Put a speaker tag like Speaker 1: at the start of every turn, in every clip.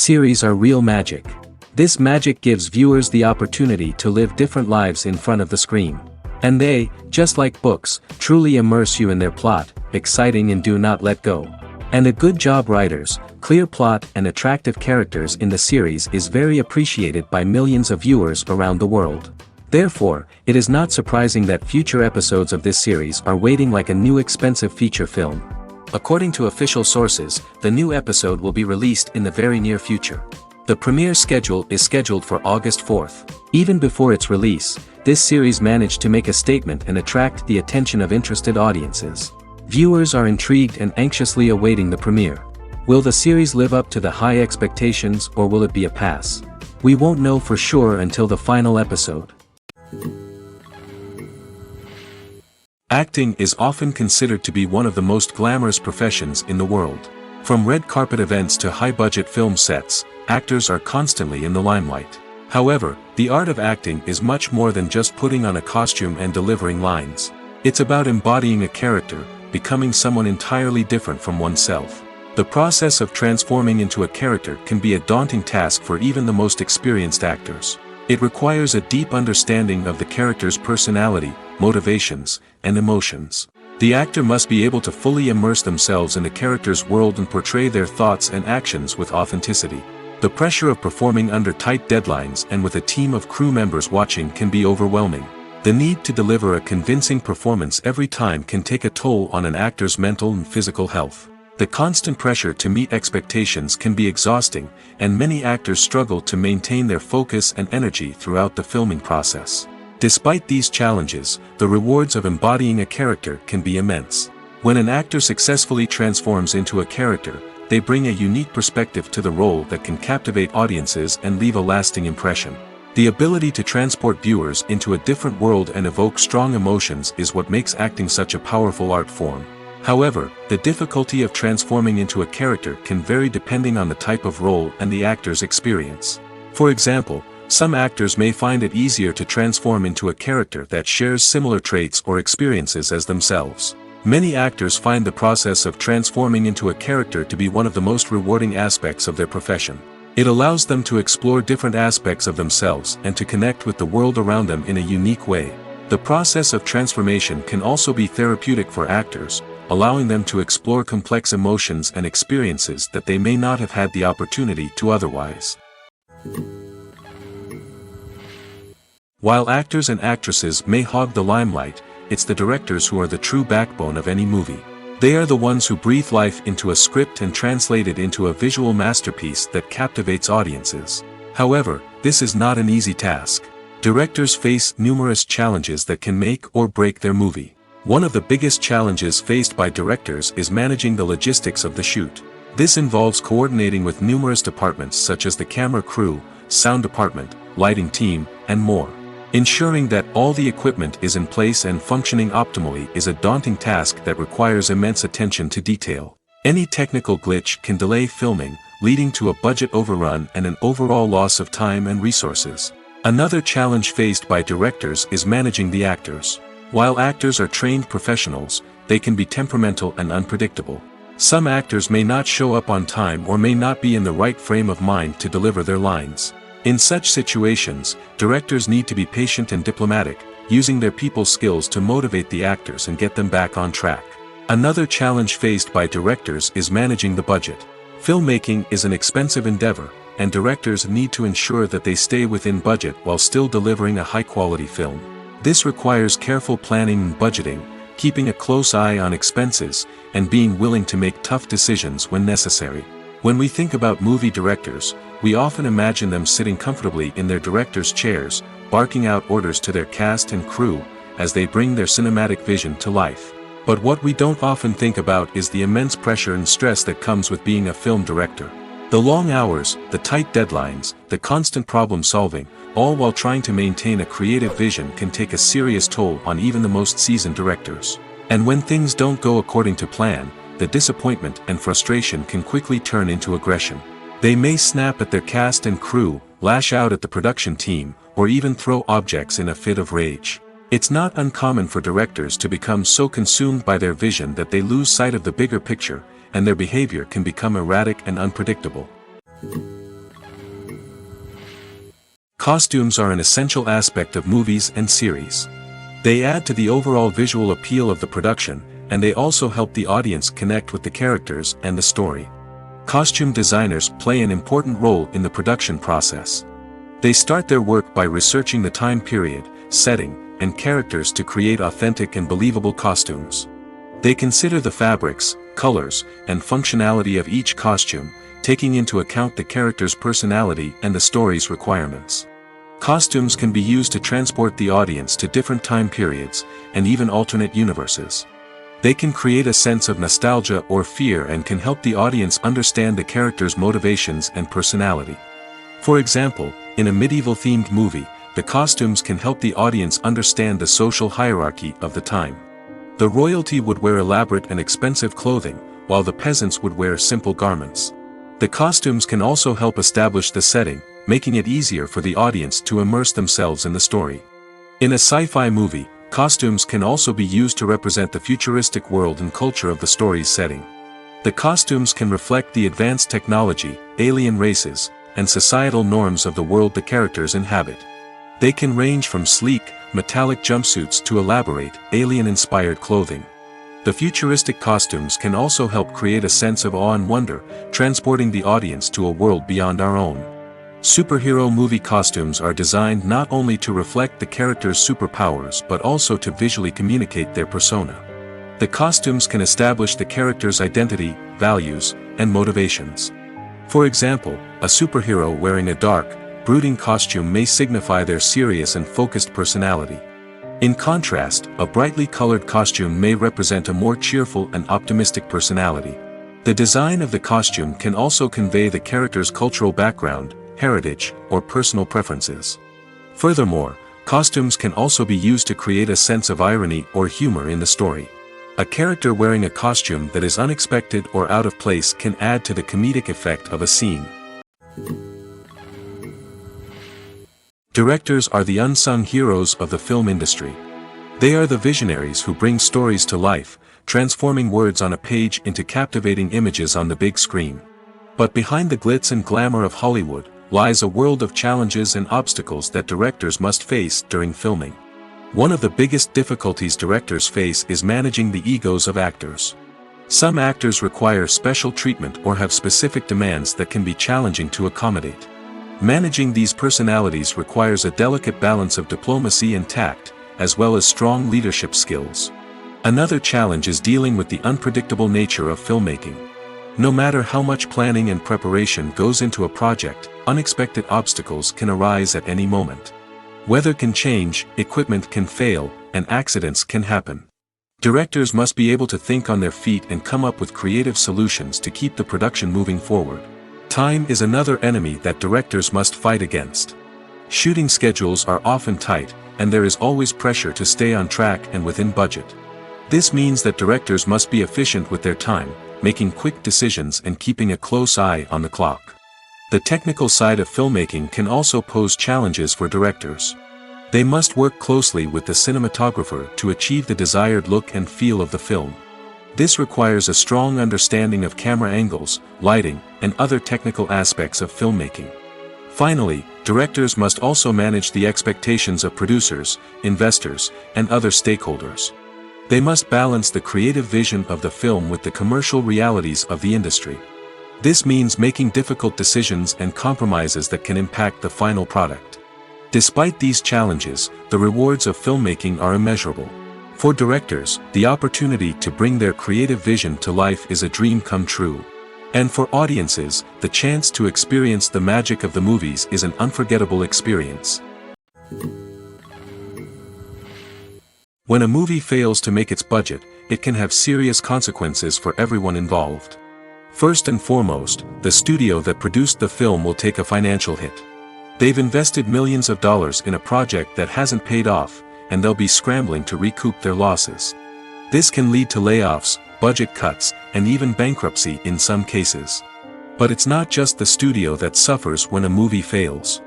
Speaker 1: series are real magic. This magic gives viewers the opportunity to live different lives in front of the screen. And they, just like books, truly immerse you in their plot, exciting and do not let go. And a good job writers, clear plot and attractive characters in the series is very appreciated by millions of viewers around the world. Therefore, it is not surprising that future episodes of this series are waiting like a new expensive feature film. According to official sources, the new episode will be released in the very near future. The premiere schedule is scheduled for August 4th. Even before its release, this series managed to make a statement and attract the attention of interested audiences. Viewers are intrigued and anxiously awaiting the premiere. Will the series live up to the high expectations or will it be a pass? We won't know for sure until the final episode. Acting is often considered to be one of the most glamorous professions in the world. From red carpet events to high-budget film sets, actors are constantly in the limelight. However, the art of acting is much more than just putting on a costume and delivering lines. It's about embodying a character, becoming someone entirely different from oneself. The process of transforming into a character can be a daunting task for even the most experienced actors. It requires a deep understanding of the character's personality, motivations, and emotions. The actor must be able to fully immerse themselves in the character's world and portray their thoughts and actions with authenticity. The pressure of performing under tight deadlines and with a team of crew members watching can be overwhelming. The need to deliver a convincing performance every time can take a toll on an actor's mental and physical health. The constant pressure to meet expectations can be exhausting, and many actors struggle to maintain their focus and energy throughout the filming process. Despite these challenges, the rewards of embodying a character can be immense. When an actor successfully transforms into a character, they bring a unique perspective to the role that can captivate audiences and leave a lasting impression. The ability to transport viewers into a different world and evoke strong emotions is what makes acting such a powerful art form. However, the difficulty of transforming into a character can vary depending on the type of role and the actor's experience. For example, some actors may find it easier to transform into a character that shares similar traits or experiences as themselves. Many actors find the process of transforming into a character to be one of the most rewarding aspects of their profession. It allows them to explore different aspects of themselves and to connect with the world around them in a unique way. The process of transformation can also be therapeutic for actors, allowing them to explore complex emotions and experiences that they may not have had the opportunity to otherwise. While actors and actresses may hog the limelight, it's the directors who are the true backbone of any movie. They are the ones who breathe life into a script and translate it into a visual masterpiece that captivates audiences. However, this is not an easy task. Directors face numerous challenges that can make or break their movie. One of the biggest challenges faced by directors is managing the logistics of the shoot. This involves coordinating with numerous departments such as the camera crew, sound department, lighting team, and more. Ensuring that all the equipment is in place and functioning optimally is a daunting task that requires immense attention to detail. Any technical glitch can delay filming, leading to a budget overrun and an overall loss of time and resources. Another challenge faced by directors is managing the actors. While actors are trained professionals, they can be temperamental and unpredictable. Some actors may not show up on time or may not be in the right frame of mind to deliver their lines. In such situations, directors need to be patient and diplomatic, using their people skills to motivate the actors and get them back on track. Another challenge faced by directors is managing the budget. Filmmaking is an expensive endeavor, and directors need to ensure that they stay within budget while still delivering a high-quality film. This requires careful planning and budgeting, keeping a close eye on expenses, and being willing to make tough decisions when necessary. When we think about movie directors, we often imagine them sitting comfortably in their director's chairs, barking out orders to their cast and crew, as they bring their cinematic vision to life. But what we don't often think about is the immense pressure and stress that comes with being a film director. The long hours, the tight deadlines, the constant problem solving, all while trying to maintain a creative vision can take a serious toll on even the most seasoned directors. And when things don't go according to plan, the disappointment and frustration can quickly turn into aggression. They may snap at their cast and crew, lash out at the production team, or even throw objects in a fit of rage. It's not uncommon for directors to become so consumed by their vision that they lose sight of the bigger picture, and their behavior can become erratic and unpredictable. Costumes are an essential aspect of movies and series. They add to the overall visual appeal of the production, and they also help the audience connect with the characters and the story. Costume designers play an important role in the production process. They start their work by researching the time period, setting, and characters to create authentic and believable costumes. They consider the fabrics, colors, and functionality of each costume, taking into account the character's personality and the story's requirements. Costumes can be used to transport the audience to different time periods, and even alternate universes. They can create a sense of nostalgia or fear and can help the audience understand the character's motivations and personality. For example, in a medieval-themed movie, the costumes can help the audience understand the social hierarchy of the time. The royalty would wear elaborate and expensive clothing, while the peasants would wear simple garments. The costumes can also help establish the setting, making it easier for the audience to immerse themselves in the story. In a sci-fi movie, costumes can also be used to represent the futuristic world and culture of the story's setting. The costumes can reflect the advanced technology, alien races, and societal norms of the world the characters inhabit. They can range from sleek, metallic jumpsuits to elaborate, alien-inspired clothing. The futuristic costumes can also help create a sense of awe and wonder, transporting the audience to a world beyond our own. Superhero movie costumes are designed not only to reflect the character's superpowers but also to visually communicate their persona. The costumes can establish the character's identity, values, and motivations. For example, a superhero wearing a dark, brooding costume may signify their serious and focused personality. In contrast, a brightly colored costume may represent a more cheerful and optimistic personality. The design of the costume can also convey the character's cultural background, heritage, or personal preferences. Furthermore, costumes can also be used to create a sense of irony or humor in the story. A character wearing a costume that is unexpected or out of place can add to the comedic effect of a scene. Directors are the unsung heroes of the film industry. They are the visionaries who bring stories to life, transforming words on a page into captivating images on the big screen. But behind the glitz and glamour of Hollywood lies a world of challenges and obstacles that directors must face during filming. One of the biggest difficulties directors face is managing the egos of actors. Some actors require special treatment or have specific demands that can be challenging to accommodate. Managing these personalities requires a delicate balance of diplomacy and tact, as well as strong leadership skills. Another challenge is dealing with the unpredictable nature of filmmaking. No matter how much planning and preparation goes into a project, unexpected obstacles can arise at any moment. Weather can change, equipment can fail, and accidents can happen. Directors must be able to think on their feet and come up with creative solutions to keep the production moving forward. Time is another enemy that directors must fight against. Shooting schedules are often tight, and there is always pressure to stay on track and within budget. This means that directors must be efficient with their time, making quick decisions and keeping a close eye on the clock. The technical side of filmmaking can also pose challenges for directors. They must work closely with the cinematographer to achieve the desired look and feel of the film. This requires a strong understanding of camera angles, lighting, and other technical aspects of filmmaking. Finally, directors must also manage the expectations of producers, investors, and other stakeholders. They must balance the creative vision of the film with the commercial realities of the industry. This means making difficult decisions and compromises that can impact the final product. Despite these challenges, the rewards of filmmaking are immeasurable. For directors, the opportunity to bring their creative vision to life is a dream come true. And for audiences, the chance to experience the magic of the movies is an unforgettable experience. When a movie fails to make its budget, it can have serious consequences for everyone involved. First and foremost, the studio that produced the film will take a financial hit. They've invested millions of dollars in a project that hasn't paid off, and they'll be scrambling to recoup their losses. This can lead to layoffs, budget cuts, and even bankruptcy in some cases. But it's not just the studio that suffers when a movie fails.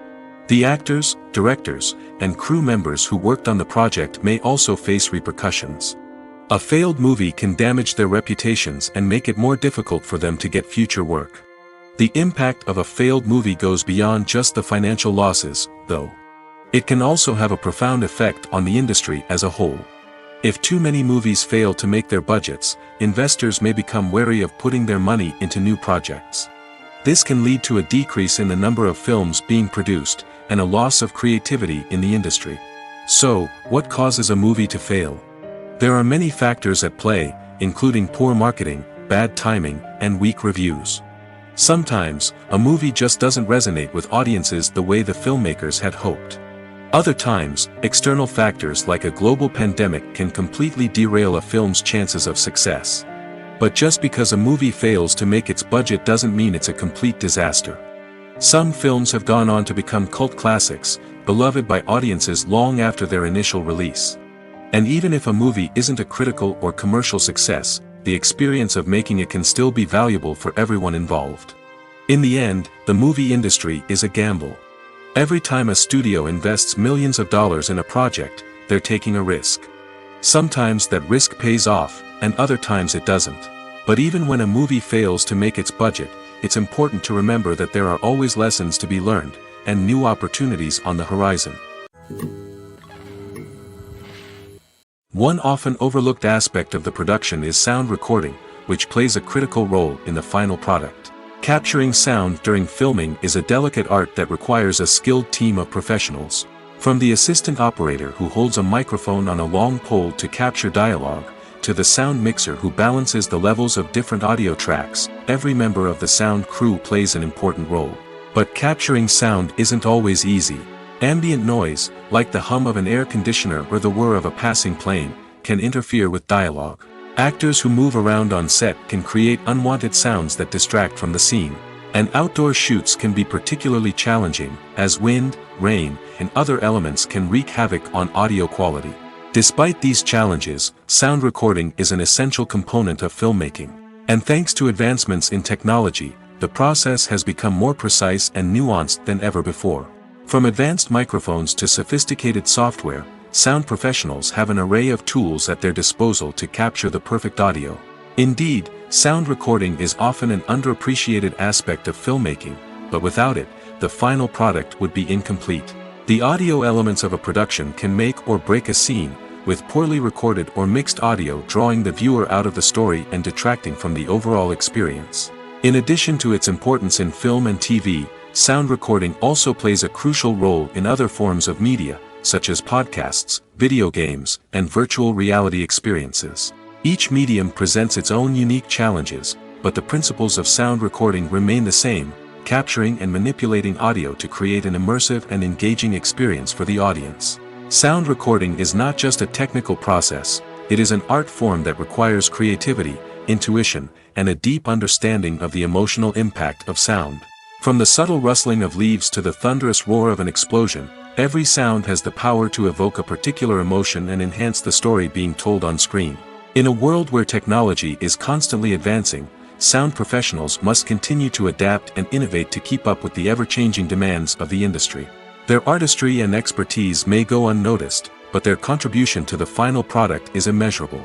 Speaker 1: The actors, directors, and crew members who worked on the project may also face repercussions. A failed movie can damage their reputations and make it more difficult for them to get future work. The impact of a failed movie goes beyond just the financial losses, though. It can also have a profound effect on the industry as a whole. If too many movies fail to make their budgets, investors may become wary of putting their money into new projects. This can lead to a decrease in the number of films being produced, and a loss of creativity in the industry. So, what causes a movie to fail? There are many factors at play, including poor marketing, bad timing, and weak reviews. Sometimes, a movie just doesn't resonate with audiences the way the filmmakers had hoped. Other times, external factors like a global pandemic can completely derail a film's chances of success. But just because a movie fails to make its budget doesn't mean it's a complete disaster. Some films have gone on to become cult classics, beloved by audiences long after their initial release. And even if a movie isn't a critical or commercial success, the experience of making it can still be valuable for everyone involved. In the end, the movie industry is a gamble. Every time a studio invests millions of dollars in a project, they're taking a risk. Sometimes that risk pays off, and other times it doesn't. But even when a movie fails to make its budget, it's important to remember that there are always lessons to be learned, and new opportunities on the horizon. One often overlooked aspect of the production is sound recording, which plays a critical role in the final product. Capturing sound during filming is a delicate art that requires a skilled team of professionals. From the assistant operator who holds a microphone on a long pole to capture dialogue, to the sound mixer who balances the levels of different audio tracks, every member of the sound crew plays an important role. But capturing sound isn't always easy. Ambient noise, like the hum of an air conditioner or the whir of a passing plane, can interfere with dialogue. Actors who move around on set can create unwanted sounds that distract from the scene. And outdoor shoots can be particularly challenging, as wind, rain, and other elements can wreak havoc on audio quality. Despite these challenges, sound recording is an essential component of filmmaking. And thanks to advancements in technology, the process has become more precise and nuanced than ever before. From advanced microphones to sophisticated software, sound professionals have an array of tools at their disposal to capture the perfect audio. Indeed, sound recording is often an underappreciated aspect of filmmaking, but without it, the final product would be incomplete. The audio elements of a production can make or break a scene, with poorly recorded or mixed audio drawing the viewer out of the story and detracting from the overall experience. In addition to its importance in film and TV, sound recording also plays a crucial role in other forms of media, such as podcasts, video games, and virtual reality experiences. Each medium presents its own unique challenges, but the principles of sound recording remain the same: capturing and manipulating audio to create an immersive and engaging experience for the audience. Sound recording is not just a technical process, it is an art form that requires creativity, intuition, and a deep understanding of the emotional impact of sound. From the subtle rustling of leaves to the thunderous roar of an explosion, every sound has the power to evoke a particular emotion and enhance the story being told on screen. In a world where technology is constantly advancing, sound professionals must continue to adapt and innovate to keep up with the ever-changing demands of the industry. Their artistry and expertise may go unnoticed, but their contribution to the final product is immeasurable.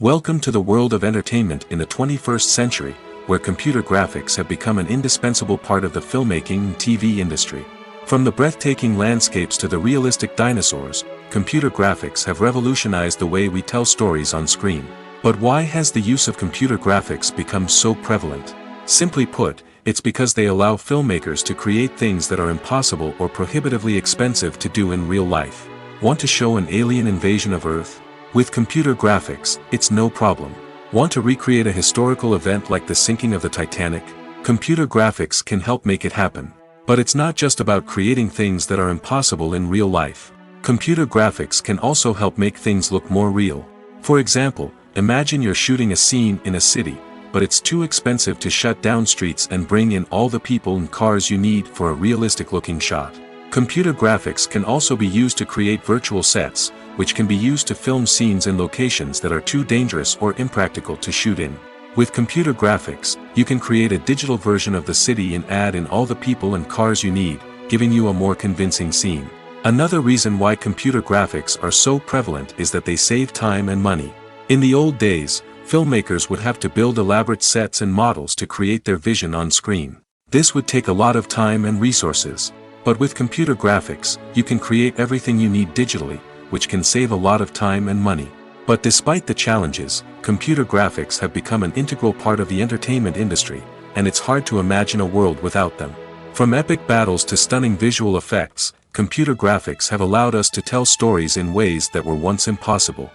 Speaker 1: Welcome to the world of entertainment in the 21st century, where computer graphics have become an indispensable part of the filmmaking and TV industry. From the breathtaking landscapes to the realistic dinosaurs, computer graphics have revolutionized the way we tell stories on screen. But why has the use of computer graphics become so prevalent? Simply put, it's because they allow filmmakers to create things that are impossible or prohibitively expensive to do in real life. Want to show an alien invasion of Earth? With computer graphics, it's no problem. Want to recreate a historical event like the sinking of the Titanic? Computer graphics can help make it happen. But it's not just about creating things that are impossible in real life. Computer graphics can also help make things look more real. For example, imagine you're shooting a scene in a city, but it's too expensive to shut down streets and bring in all the people and cars you need for a realistic-looking shot. Computer graphics can also be used to create virtual sets, which can be used to film scenes in locations that are too dangerous or impractical to shoot in. With computer graphics, you can create a digital version of the city and add in all the people and cars you need, giving you a more convincing scene. Another reason why computer graphics are so prevalent is that they save time and money. In the old days, filmmakers would have to build elaborate sets and models to create their vision on screen. This would take a lot of time and resources. But with computer graphics, you can create everything you need digitally, which can save a lot of time and money. But despite the challenges, computer graphics have become an integral part of the entertainment industry, and it's hard to imagine a world without them. From epic battles to stunning visual effects, computer graphics have allowed us to tell stories in ways that were once impossible.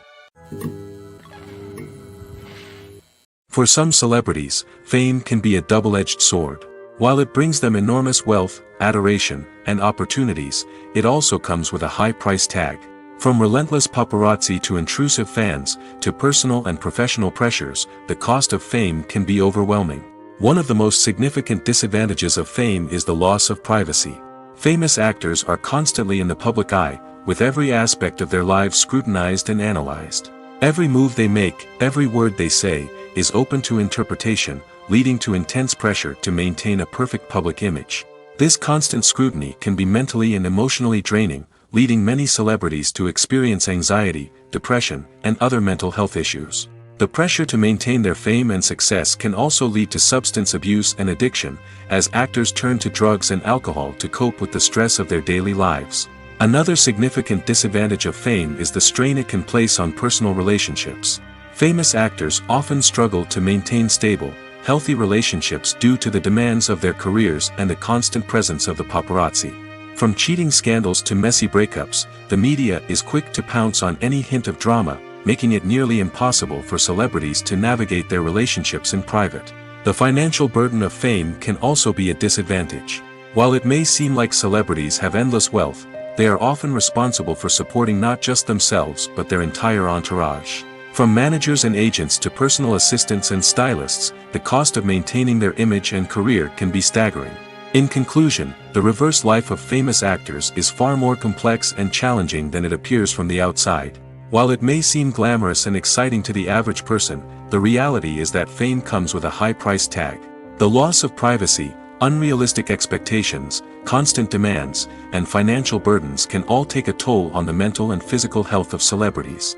Speaker 1: For some celebrities, fame can be a double-edged sword. While it brings them enormous wealth, adoration, and opportunities, it also comes with a high price tag. From relentless paparazzi to intrusive fans, to personal and professional pressures, the cost of fame can be overwhelming. One of the most significant disadvantages of fame is the loss of privacy. Famous actors are constantly in the public eye, with every aspect of their lives scrutinized and analyzed. Every move they make, every word they say, is open to interpretation, leading to intense pressure to maintain a perfect public image. This constant scrutiny can be mentally and emotionally draining, leading many celebrities to experience anxiety, depression, and other mental health issues. The pressure to maintain their fame and success can also lead to substance abuse and addiction, as actors turn to drugs and alcohol to cope with the stress of their daily lives. Another significant disadvantage of fame is the strain it can place on personal relationships. Famous actors often struggle to maintain stable, healthy relationships due to the demands of their careers and the constant presence of the paparazzi. From cheating scandals to messy breakups, the media is quick to pounce on any hint of drama, making it nearly impossible for celebrities to navigate their relationships in private. The financial burden of fame can also be a disadvantage. While it may seem like celebrities have endless wealth, they are often responsible for supporting not just themselves but their entire entourage. From managers and agents to personal assistants and stylists, the cost of maintaining their image and career can be staggering. In conclusion, the reverse life of famous actors is far more complex and challenging than it appears from the outside. While it may seem glamorous and exciting to the average person, the reality is that fame comes with a high price tag. The loss of privacy, unrealistic expectations, constant demands, and financial burdens can all take a toll on the mental and physical health of celebrities.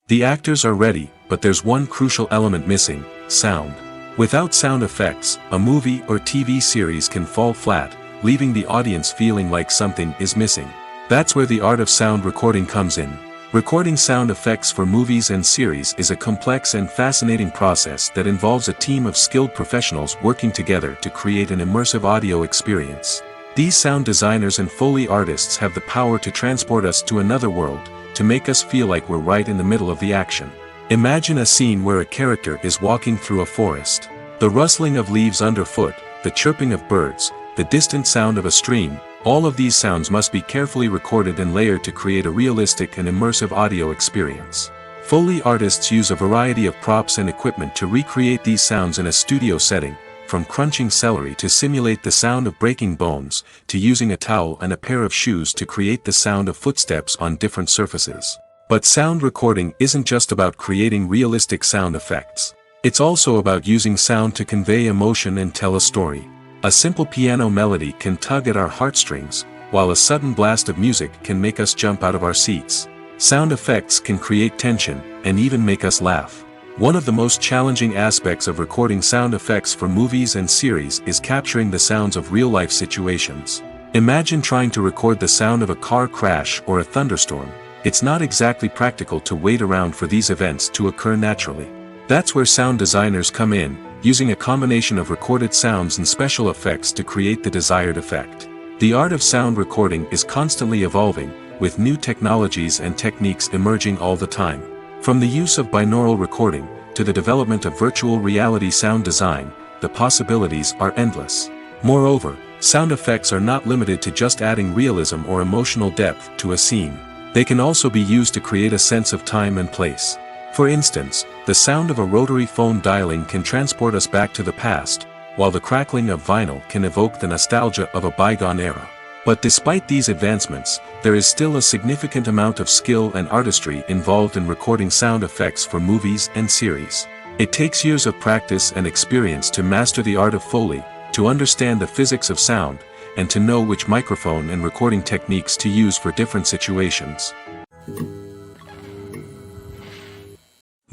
Speaker 1: The actors are ready, but there's one crucial element missing: sound. Without sound effects, a movie or TV series can fall flat, leaving the audience feeling like something is missing. That's where the art of sound recording comes in. Recording sound effects for movies and series is a complex and fascinating process that involves a team of skilled professionals working together to create an immersive audio experience. These sound designers and Foley artists have the power to transport us to another world, to make us feel like we're right in the middle of the action. Imagine a scene where a character is walking through a forest. The rustling of leaves underfoot, the chirping of birds, the distant sound of a stream, all of these sounds must be carefully recorded and layered to create a realistic and immersive audio experience. Foley artists use a variety of props and equipment to recreate these sounds in a studio setting, from crunching celery to simulate the sound of breaking bones, to using a towel and a pair of shoes to create the sound of footsteps on different surfaces. But sound recording isn't just about creating realistic sound effects. It's also about using sound to convey emotion and tell a story. A simple piano melody can tug at our heartstrings, while a sudden blast of music can make us jump out of our seats. Sound effects can create tension, and even make us laugh. One of the most challenging aspects of recording sound effects for movies and series is capturing the sounds of real-life situations. Imagine trying to record the sound of a car crash or a thunderstorm. It's not exactly practical to wait around for these events to occur naturally. That's where sound designers come in, using a combination of recorded sounds and special effects to create the desired effect. The art of sound recording is constantly evolving, with new technologies and techniques emerging all the time. From the use of binaural recording, to the development of virtual reality sound design, the possibilities are endless. Moreover, sound effects are not limited to just adding realism or emotional depth to a scene. They can also be used to create a sense of time and place. For instance, the sound of a rotary phone dialing can transport us back to the past, while the crackling of vinyl can evoke the nostalgia of a bygone era. But despite these advancements, there is still a significant amount of skill and artistry involved in recording sound effects for movies and series. It takes years of practice and experience to master the art of Foley, to understand the physics of sound, and to know which microphone and recording techniques to use for different situations.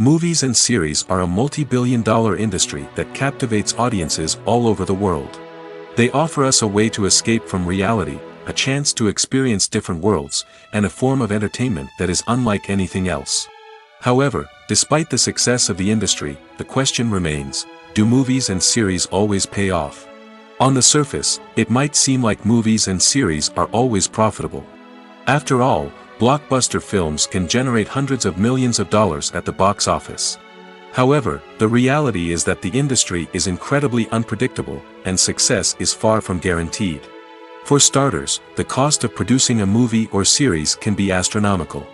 Speaker 1: Movies and series are a multi-billion-dollar industry that captivates audiences all over the world. They offer us a way to escape from reality, a chance to experience different worlds, and a form of entertainment that is unlike anything else. However, despite the success of the industry, the question remains, do movies and series always pay off? On the surface, it might seem like movies and series are always profitable. After all, blockbuster films can generate hundreds of millions of dollars at the box office. However, the reality is that the industry is incredibly unpredictable, and success is far from guaranteed. For starters, the cost of producing a movie or series can be astronomical.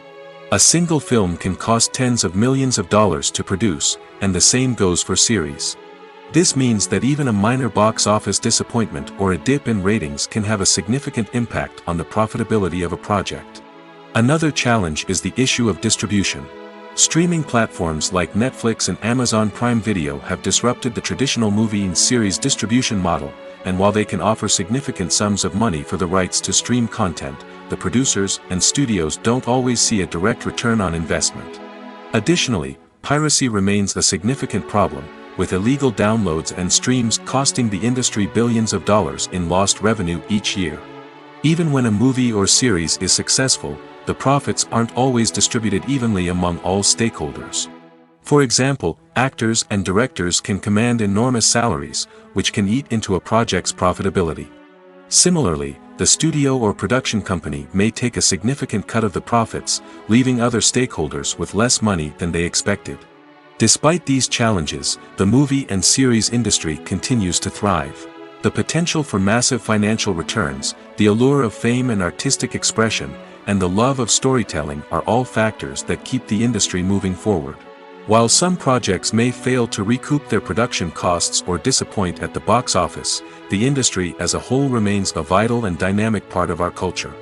Speaker 1: A single film can cost tens of millions of dollars to produce, and the same goes for series. This means that even a minor box office disappointment or a dip in ratings can have a significant impact on the profitability of a project. Another challenge is the issue of distribution. Streaming platforms like Netflix and Amazon Prime Video have disrupted the traditional movie and series distribution model, and while they can offer significant sums of money for the rights to stream content, the producers and studios don't always see a direct return on investment. Additionally, piracy remains a significant problem, with illegal downloads and streams costing the industry billions of dollars in lost revenue each year. Even when a movie or series is successful, the profits aren't always distributed evenly among all stakeholders. For example, actors and directors can command enormous salaries, which can eat into a project's profitability. Similarly, the studio or production company may take a significant cut of the profits, leaving other stakeholders with less money than they expected. Despite these challenges, the movie and series industry continues to thrive. The potential for massive financial returns, the allure of fame and artistic expression, and the love of storytelling are all factors that keep the industry moving forward. While some projects may fail to recoup their production costs or disappoint at the box office, the industry as a whole remains a vital and dynamic part of our culture.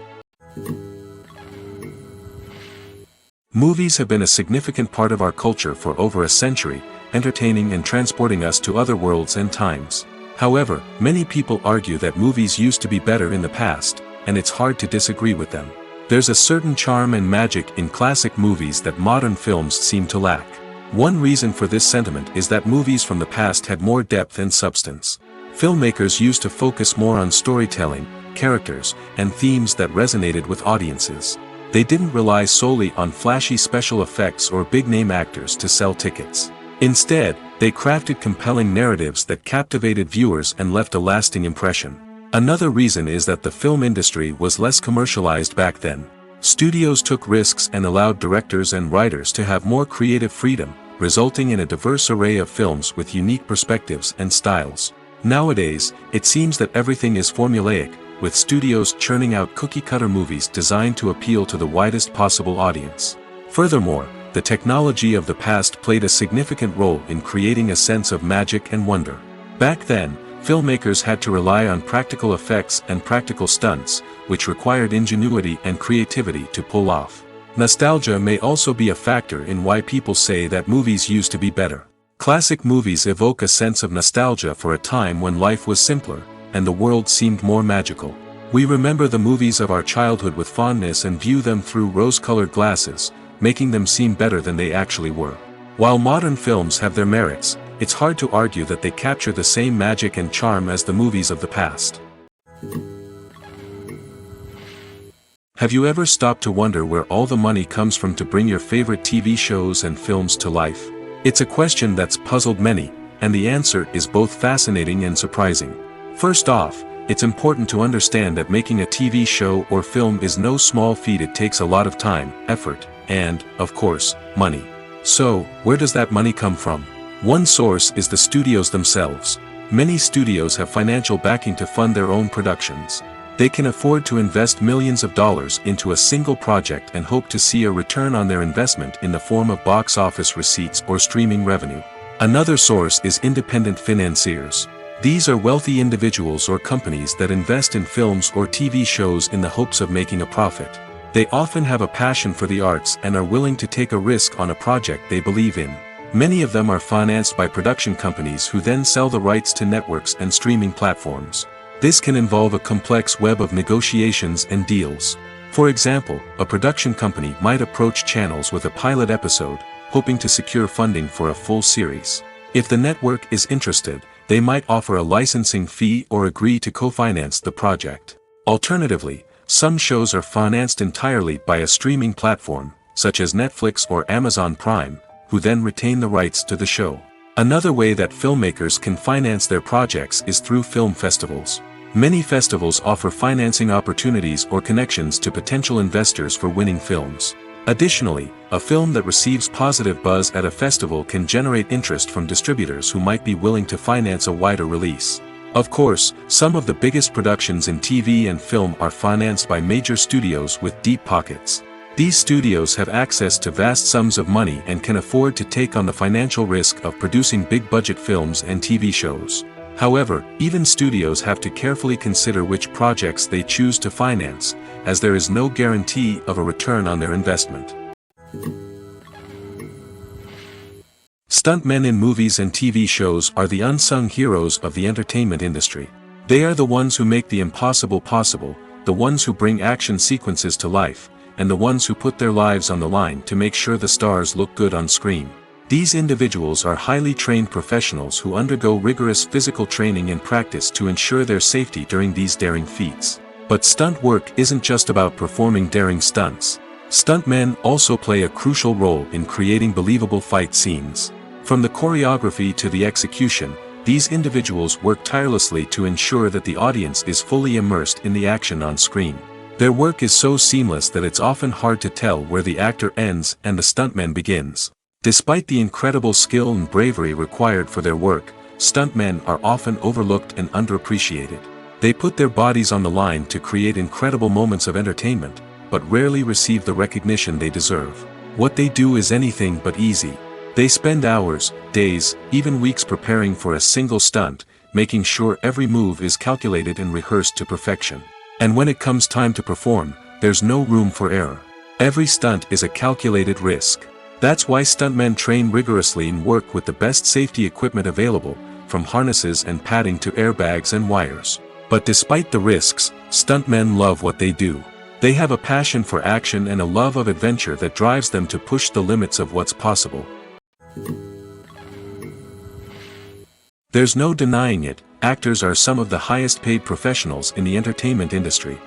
Speaker 1: Movies have been a significant part of our culture for over a century, entertaining and transporting us to other worlds and times. However, many people argue that movies used to be better in the past, and it's hard to disagree with them. There's a certain charm and magic in classic movies that modern films seem to lack. One reason for this sentiment is that movies from the past had more depth and substance. Filmmakers used to focus more on storytelling, characters, and themes that resonated with audiences. They didn't rely solely on flashy special effects or big-name actors to sell tickets. Instead, they crafted compelling narratives that captivated viewers and left a lasting impression. Another reason is that the film industry was less commercialized back then. Studios took risks and allowed directors and writers to have more creative freedom, resulting in a diverse array of films with unique perspectives and styles. Nowadays, it seems that everything is formulaic, with studios churning out cookie-cutter movies designed to appeal to the widest possible audience. Furthermore, the technology of the past played a significant role in creating a sense of magic and wonder. Back then, filmmakers had to rely on practical effects and practical stunts, which required ingenuity and creativity to pull off. Nostalgia may also be a factor in why people say that movies used to be better. Classic movies evoke a sense of nostalgia for a time when life was simpler, and the world seemed more magical. We remember the movies of our childhood with fondness and view them through rose-colored glasses, making them seem better than they actually were. While modern films have their merits, it's hard to argue that they capture the same magic and charm as the movies of the past. Have you ever stopped to wonder where all the money comes from to bring your favorite TV shows and films to life? It's a question that's puzzled many, and the answer is both fascinating and surprising. First off, it's important to understand that making a TV show or film is no small feat. It takes a lot of time, effort, and, of course, money. So, where does that money come from? One source is the studios themselves. Many studios have financial backing to fund their own productions. They can afford to invest millions of dollars into a single project and hope to see a return on their investment in the form of box office receipts or streaming revenue. Another source is independent financiers. These are wealthy individuals or companies that invest in films or TV shows in the hopes of making a profit. They often have a passion for the arts and are willing to take a risk on a project they believe in. Many of them are financed by production companies who then sell the rights to networks and streaming platforms. This can involve a complex web of negotiations and deals. For example, a production company might approach channels with a pilot episode, hoping to secure funding for a full series. If the network is interested, they might offer a licensing fee or agree to co-finance the project. Alternatively, some shows are financed entirely by a streaming platform, such as Netflix or Amazon Prime, who then retain the rights to the show. Another way that filmmakers can finance their projects is through film festivals. Many festivals offer financing opportunities or connections to potential investors for winning films. Additionally, a film that receives positive buzz at a festival can generate interest from distributors who might be willing to finance a wider release. Of course, some of the biggest productions in TV and film are financed by major studios with deep pockets. These studios have access to vast sums of money and can afford to take on the financial risk of producing big-budget films and TV shows. However, even studios have to carefully consider which projects they choose to finance, as there is no guarantee of a return on their investment. Stuntmen in movies and TV shows are the unsung heroes of the entertainment industry. They are the ones who make the impossible possible, the ones who bring action sequences to life, and the ones who put their lives on the line to make sure the stars look good on screen. These individuals are highly trained professionals who undergo rigorous physical training and practice to ensure their safety during these daring feats. But stunt work isn't just about performing daring stunts. Stuntmen also play a crucial role in creating believable fight scenes. From the choreography to the execution, these individuals work tirelessly to ensure that the audience is fully immersed in the action on screen. Their work is so seamless that it's often hard to tell where the actor ends and the stuntman begins. Despite the incredible skill and bravery required for their work, stuntmen are often overlooked and underappreciated. They put their bodies on the line to create incredible moments of entertainment, but rarely receive the recognition they deserve. What they do is anything but easy. They spend hours, days, even weeks preparing for a single stunt, making sure every move is calculated and rehearsed to perfection. And when it comes time to perform, there's no room for error. Every stunt is a calculated risk. That's why stuntmen train rigorously and work with the best safety equipment available, from harnesses and padding to airbags and wires. But despite the risks, stuntmen love what they do. They have a passion for action and a love of adventure that drives them to push the limits of what's possible. There's no denying it, actors are some of the highest paid professionals in the entertainment industry.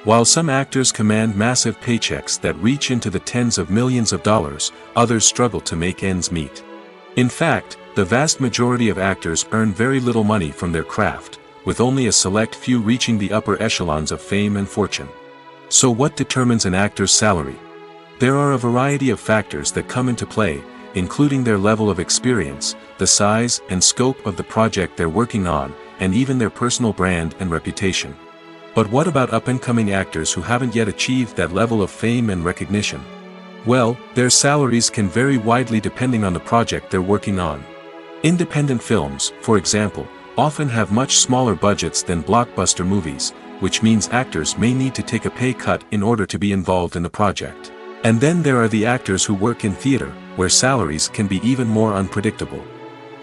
Speaker 1: While some actors command massive paychecks that reach into the tens of millions of dollars, others struggle to make ends meet. In fact, the vast majority of actors earn very little money from their craft, with only a select few reaching the upper echelons of fame and fortune. So what determines an actor's salary? There are a variety of factors that come into play, including their level of experience, the size and scope of the project they're working on, and even their personal brand and reputation. But what about up-and-coming actors who haven't yet achieved that level of fame and recognition? Well, their salaries can vary widely depending on the project they're working on. Independent films, for example, often have much smaller budgets than blockbuster movies, which means actors may need to take a pay cut in order to be involved in the project. And then there are the actors who work in theater, where salaries can be even more unpredictable.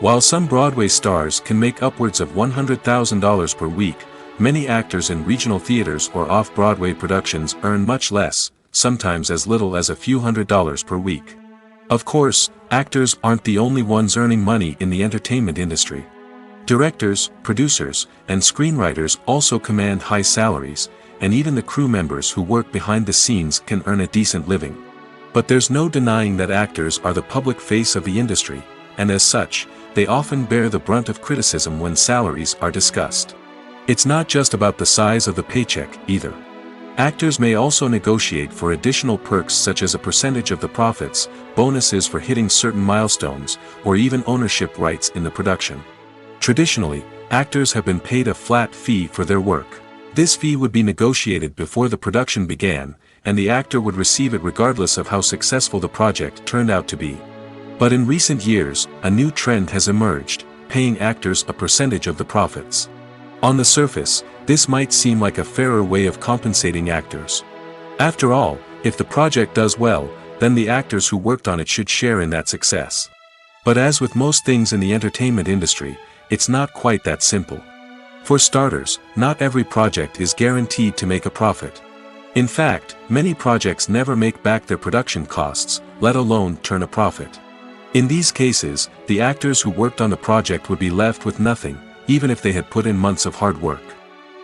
Speaker 1: While some Broadway stars can make upwards of $100,000 per week, many actors in regional theaters or off-Broadway productions earn much less, sometimes as little as a few $100s per week. Of course, actors aren't the only ones earning money in the entertainment industry. Directors, producers, and screenwriters also command high salaries, and even the crew members who work behind the scenes can earn a decent living. But there's no denying that actors are the public face of the industry, and as such, they often bear the brunt of criticism when salaries are discussed. It's not just about the size of the paycheck, either. Actors may also negotiate for additional perks such as a percentage of the profits, bonuses for hitting certain milestones, or even ownership rights in the production. Traditionally, actors have been paid a flat fee for their work. This fee would be negotiated before the production began, and the actor would receive it regardless of how successful the project turned out to be. But in recent years, a new trend has emerged, paying actors a percentage of the profits. On the surface, this might seem like a fairer way of compensating actors. After all, if the project does well, then the actors who worked on it should share in that success. But as with most things in the entertainment industry, it's not quite that simple. For starters, not every project is guaranteed to make a profit. In fact, many projects never make back their production costs, let alone turn a profit. In these cases, the actors who worked on the project would be left with nothing, even if they had put in months of hard work.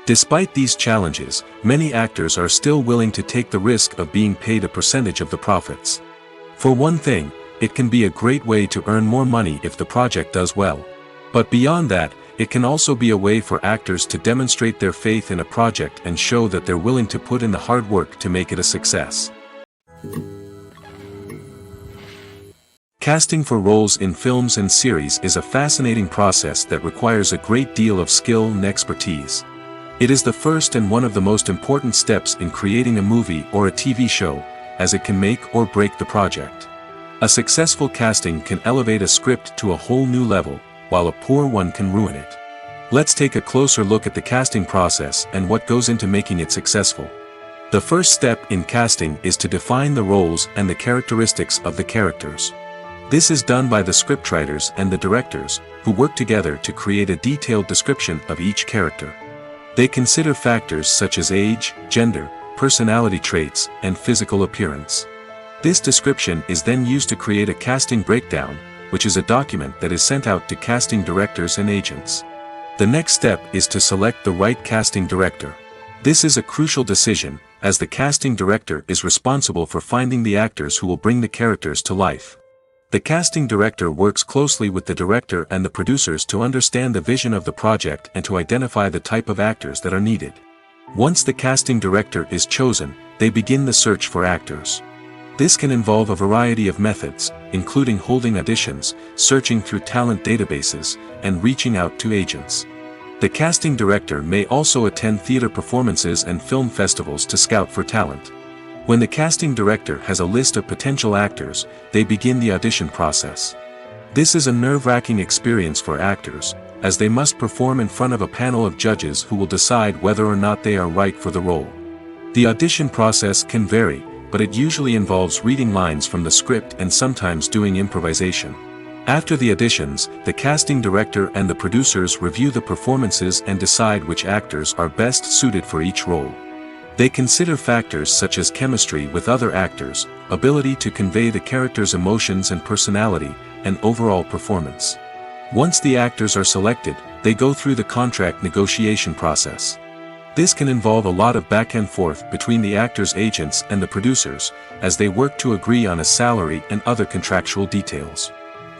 Speaker 1: Despite these challenges, many actors are still willing to take the risk of being paid a percentage of the profits. For one thing, it can be a great way to earn more money if the project does well. But beyond that, it can also be a way for actors to demonstrate their faith in a project and show that they're willing to put in the hard work to make it a success. Casting for roles in films and series is a fascinating process that requires a great deal of skill and expertise. It is the first and one of the most important steps in creating a movie or a TV show, as it can make or break the project. A successful casting can elevate a script to a whole new level, while a poor one can ruin it. Let's take a closer look at the casting process and what goes into making it successful. The first step in casting is to define the roles and the characteristics of the characters. This is done by the scriptwriters and the directors, who work together to create a detailed description of each character. They consider factors such as age, gender, personality traits, and physical appearance. This description is then used to create a casting breakdown, which is a document that is sent out to casting directors and agents. The next step is to select the right casting director. This is a crucial decision, as the casting director is responsible for finding the actors who will bring the characters to life. The casting director works closely with the director and the producers to understand the vision of the project and to identify the type of actors that are needed. Once the casting director is chosen, they begin the search for actors. This can involve a variety of methods, including holding auditions, searching through talent databases, and reaching out to agents. The casting director may also attend theater performances and film festivals to scout for talent. When the casting director has a list of potential actors, they begin the audition process. This is a nerve-wracking experience for actors, as they must perform in front of a panel of judges who will decide whether or not they are right for the role. The audition process can vary, but it usually involves reading lines from the script and sometimes doing improvisation. After the auditions, the casting director and the producers review the performances and decide which actors are best suited for each role. They consider factors such as chemistry with other actors, ability to convey the character's emotions and personality, and overall performance. Once the actors are selected, they go through the contract negotiation process. This can involve a lot of back and forth between the actors' agents and the producers, as they work to agree on a salary and other contractual details.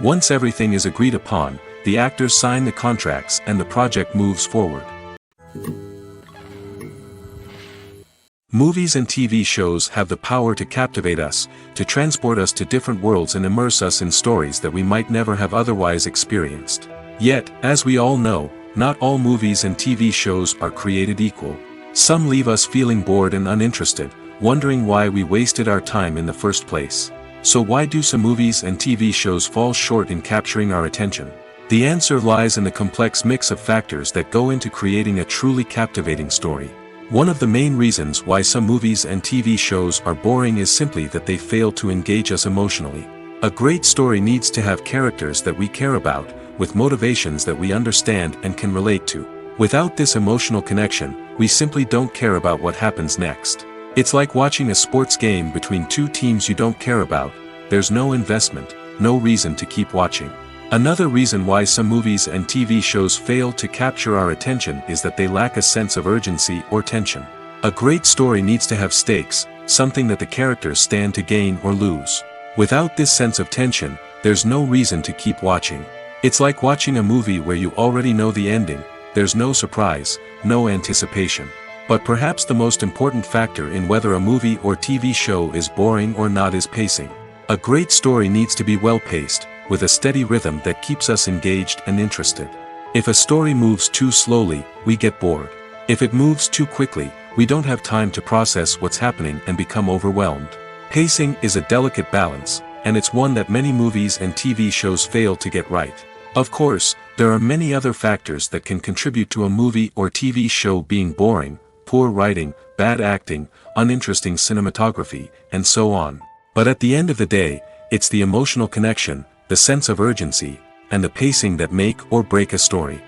Speaker 1: Once everything is agreed upon, the actors sign the contracts and the project moves forward. Movies and TV shows have the power to captivate us, to transport us to different worlds and immerse us in stories that we might never have otherwise experienced. Yet, as we all know, not all movies and TV shows are created equal. Some leave us feeling bored and uninterested, wondering why we wasted our time in the first place. So why do some movies and TV shows fall short in capturing our attention? The answer lies in the complex mix of factors that go into creating a truly captivating story. One of the main reasons why some movies and TV shows are boring is simply that they fail to engage us emotionally. A great story needs to have characters that we care about, with motivations that we understand and can relate to. Without this emotional connection, we simply don't care about what happens next. It's like watching a sports game between two teams you don't care about. There's no investment, no reason to keep watching. Another reason why some movies and TV shows fail to capture our attention is that they lack a sense of urgency or tension. A great story needs to have stakes, something that the characters stand to gain or lose. Without this sense of tension, there's no reason to keep watching. It's like watching a movie where you already know the ending. There's no surprise, no anticipation. But perhaps the most important factor in whether a movie or TV show is boring or not is pacing. A great story needs to be well-paced, with a steady rhythm that keeps us engaged and interested. If a story moves too slowly, we get bored. If it moves too quickly, we don't have time to process what's happening and become overwhelmed. Pacing is a delicate balance, and it's one that many movies and TV shows fail to get right. Of course, there are many other factors that can contribute to a movie or TV show being boring: poor writing, bad acting, uninteresting cinematography, and so on. But at the end of the day, it's the emotional connection, the sense of urgency, and the pacing that make or break a story.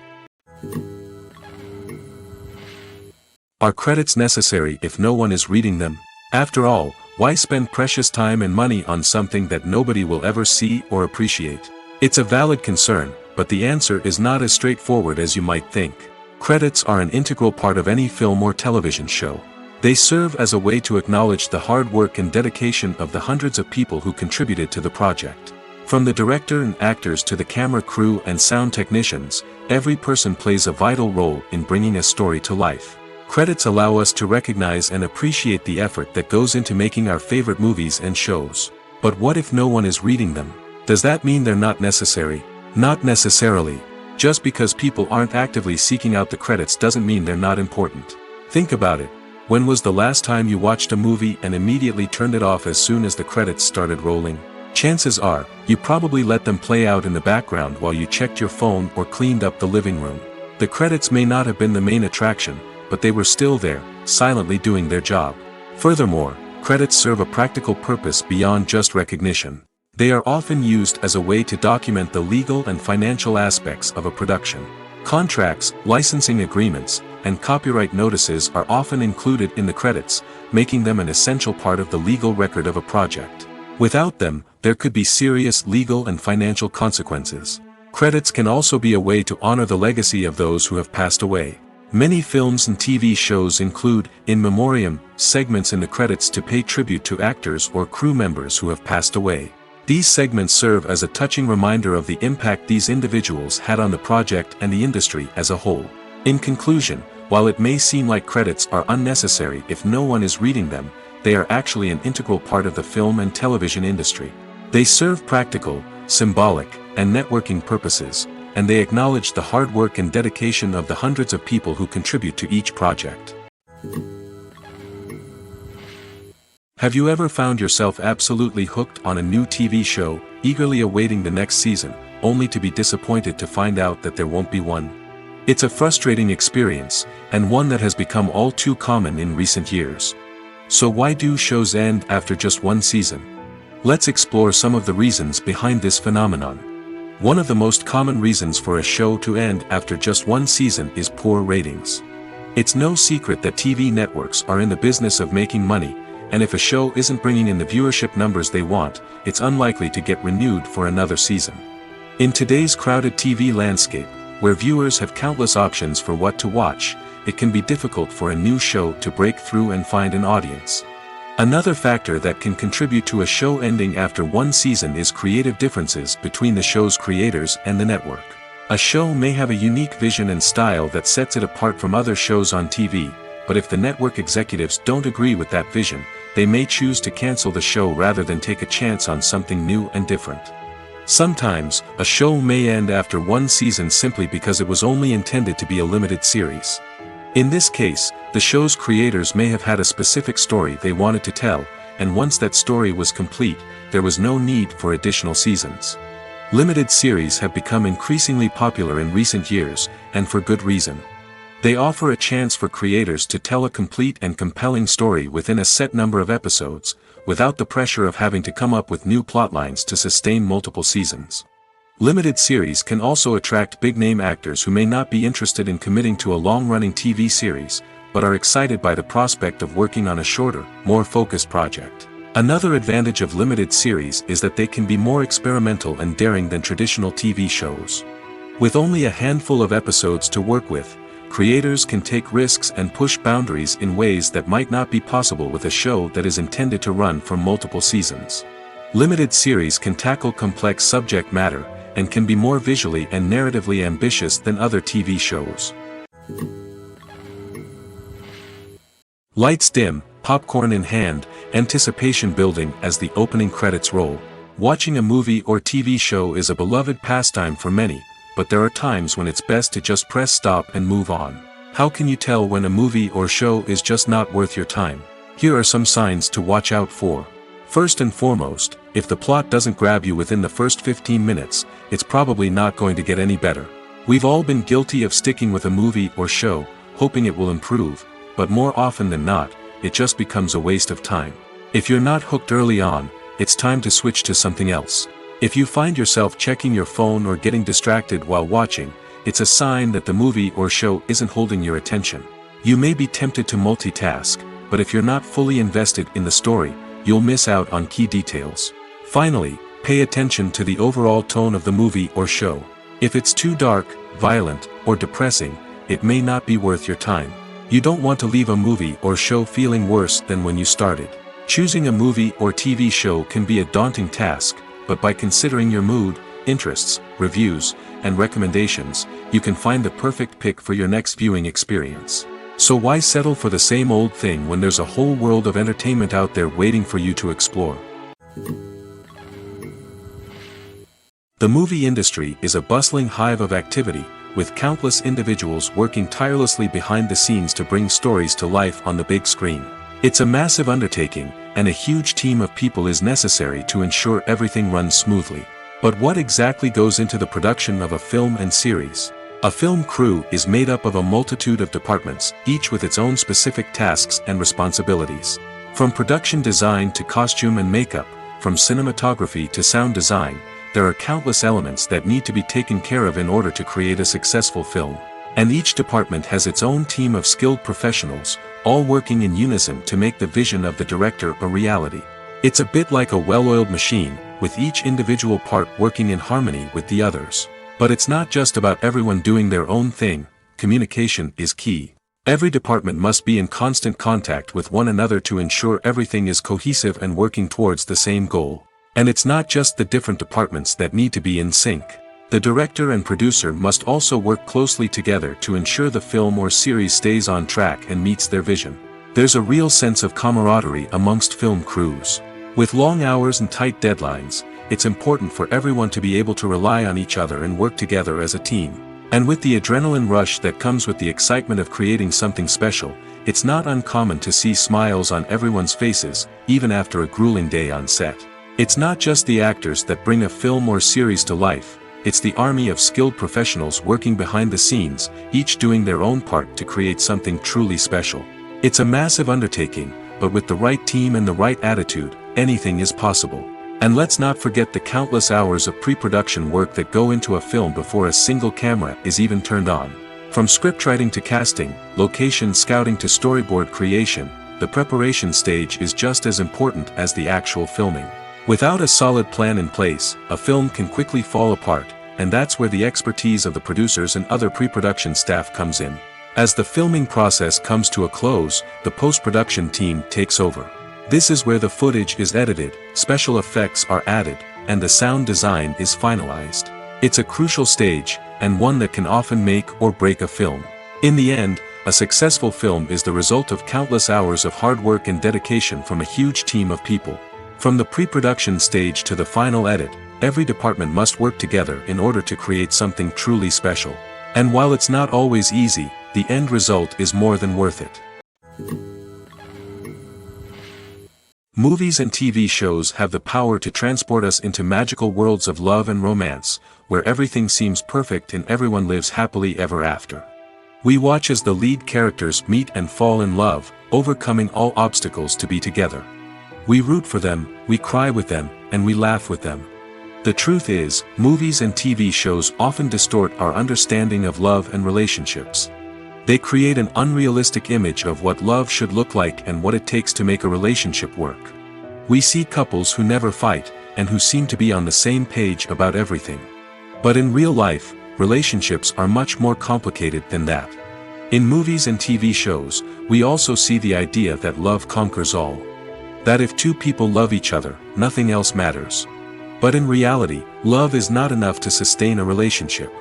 Speaker 1: Are credits necessary if no one is reading them? After all, Why spend precious time and money on something that nobody will ever see or appreciate? It's a valid concern, but the answer is not as straightforward as you might think. Credits are an integral part of any film or television show. They serve as a way to acknowledge the hard work and dedication of the hundreds of people who contributed to the project. From the director and actors to the camera crew and sound technicians, every person plays a vital role in bringing a story to life. Credits allow us to recognize and appreciate the effort that goes into making our favorite movies and shows. But what if no one is reading them? Does that mean they're not necessary? Not necessarily. Just because people aren't actively seeking out the credits doesn't mean they're not important. Think about it. When was the last time you watched a movie and immediately turned it off as soon as the credits started rolling? Chances are, you probably let them play out in the background while you checked your phone or cleaned up the living room. The credits may not have been the main attraction, but they were still there, silently doing their job. Furthermore, credits serve a practical purpose beyond just recognition. They are often used as a way to document the legal and financial aspects of a production. Contracts, licensing agreements, and copyright notices are often included in the credits, making them an essential part of the legal record of a project. Without them, there could be serious legal and financial consequences. Credits can also be a way to honor the legacy of those who have passed away. Many films and TV shows include, in memoriam, segments in the credits to pay tribute to actors or crew members who have passed away. These segments serve as a touching reminder of the impact these individuals had on the project and the industry as a whole. In conclusion, while it may seem like credits are unnecessary if no one is reading them, they are actually an integral part of the film and television industry. They serve practical, symbolic, and networking purposes, and they acknowledge the hard work and dedication of the hundreds of people who contribute to each project. Have you ever found yourself absolutely hooked on a new TV show, eagerly awaiting the next season, only to be disappointed to find out that there won't be one? It's a frustrating experience, and one that has become all too common in recent years. So why do shows end after just one season? Let's explore some of the reasons behind this phenomenon. One of the most common reasons for a show to end after just one season is poor ratings. It's no secret that TV networks are in the business of making money, and if a show isn't bringing in the viewership numbers they want, it's unlikely to get renewed for another season. In today's crowded TV landscape, where viewers have countless options for what to watch, it can be difficult for a new show to break through and find an audience. Another factor that can contribute to a show ending after one season is creative differences between the show's creators and the network. A show may have a unique vision and style that sets it apart from other shows on TV, but if the network executives don't agree with that vision, they may choose to cancel the show rather than take a chance on something new and different. Sometimes, a show may end after one season simply because it was only intended to be a limited series. In this case, the show's creators may have had a specific story they wanted to tell, and once that story was complete, there was no need for additional seasons. Limited series have become increasingly popular in recent years, and for good reason. They offer a chance for creators to tell a complete and compelling story within a set number of episodes, without the pressure of having to come up with new plotlines to sustain multiple seasons. Limited series can also attract big-name actors who may not be interested in committing to a long-running TV series, but are excited by the prospect of working on a shorter, more focused project. Another advantage of limited series is that they can be more experimental and daring than traditional TV shows. With only a handful of episodes to work with, creators can take risks and push boundaries in ways that might not be possible with a show that is intended to run for multiple seasons. Limited series can tackle complex subject matter, and can be more visually and narratively ambitious than other TV shows. Lights dim, popcorn in hand, anticipation building as the opening credits roll. Watching a movie or TV show is a beloved pastime for many, but there are times when it's best to just press stop and move on. How can you tell when a movie or show is just not worth your time? Here are some signs to watch out for. First and foremost, if the plot doesn't grab you within the first 15 minutes, it's probably not going to get any better. We've all been guilty of sticking with a movie or show, hoping it will improve, but more often than not, it just becomes a waste of time. If you're not hooked early on, it's time to switch to something else. If you find yourself checking your phone or getting distracted while watching, it's a sign that the movie or show isn't holding your attention. You may be tempted to multitask, but if you're not fully invested in the story, you'll miss out on key details. Finally, pay attention to the overall tone of the movie or show. If it's too dark, violent, or depressing, it may not be worth your time. You don't want to leave a movie or show feeling worse than when you started. Choosing a movie or TV show can be a daunting task, but by considering your mood, interests, reviews, and recommendations, you can find the perfect pick for your next viewing experience. So why settle for the same old thing when there's a whole world of entertainment out there waiting for you to explore? The movie industry is a bustling hive of activity, with countless individuals working tirelessly behind the scenes to bring stories to life on the big screen. It's a massive undertaking, and a huge team of people is necessary to ensure everything runs smoothly. But what exactly goes into the production of a film and series? A film crew is made up of a multitude of departments, each with its own specific tasks and responsibilities. From production design to costume and makeup, from cinematography to sound design, there are countless elements that need to be taken care of in order to create a successful film. And each department has its own team of skilled professionals, all working in unison to make the vision of the director a reality. It's a bit like a well-oiled machine, with each individual part working in harmony with the others. But it's not just about everyone doing their own thing. Communication is key. Every department must be in constant contact with one another to ensure everything is cohesive and working towards the same goal. And it's not just the different departments that need to be in sync. The director and producer must also work closely together to ensure the film or series stays on track and meets their vision. There's a real sense of camaraderie amongst film crews. With long hours and tight deadlines, it's important for everyone to be able to rely on each other and work together as a team. And with the adrenaline rush that comes with the excitement of creating something special, it's not uncommon to see smiles on everyone's faces, even after a grueling day on set. It's not just the actors that bring a film or series to life. It's the army of skilled professionals working behind the scenes, each doing their own part to create something truly special. It's a massive undertaking, but with the right team and the right attitude, anything is possible. And let's not forget the countless hours of pre-production work that go into a film before a single camera is even turned on. From scriptwriting to casting, location scouting to storyboard creation, the preparation stage is just as important as the actual filming. Without a solid plan in place, a film can quickly fall apart, and that's where the expertise of the producers and other pre-production staff comes in. As the filming process comes to a close, the post-production team takes over. This is where the footage is edited, special effects are added, and the sound design is finalized. It's a crucial stage, and one that can often make or break a film. In the end, a successful film is the result of countless hours of hard work and dedication from a huge team of people. From the pre-production stage to the final edit, every department must work together in order to create something truly special. And while it's not always easy, the end result is more than worth it. Movies and TV shows have the power to transport us into magical worlds of love and romance, where everything seems perfect and everyone lives happily ever after. We watch as the lead characters meet and fall in love, overcoming all obstacles to be together. We root for them, we cry with them, and we laugh with them. The truth is, movies and TV shows often distort our understanding of love and relationships. They create an unrealistic image of what love should look like and what it takes to make a relationship work. We see couples who never fight, and who seem to be on the same page about everything. But in real life, relationships are much more complicated than that. In movies and TV shows, we also see the idea that love conquers all. That if two people love each other, nothing else matters. But in reality, love is not enough to sustain a relationship.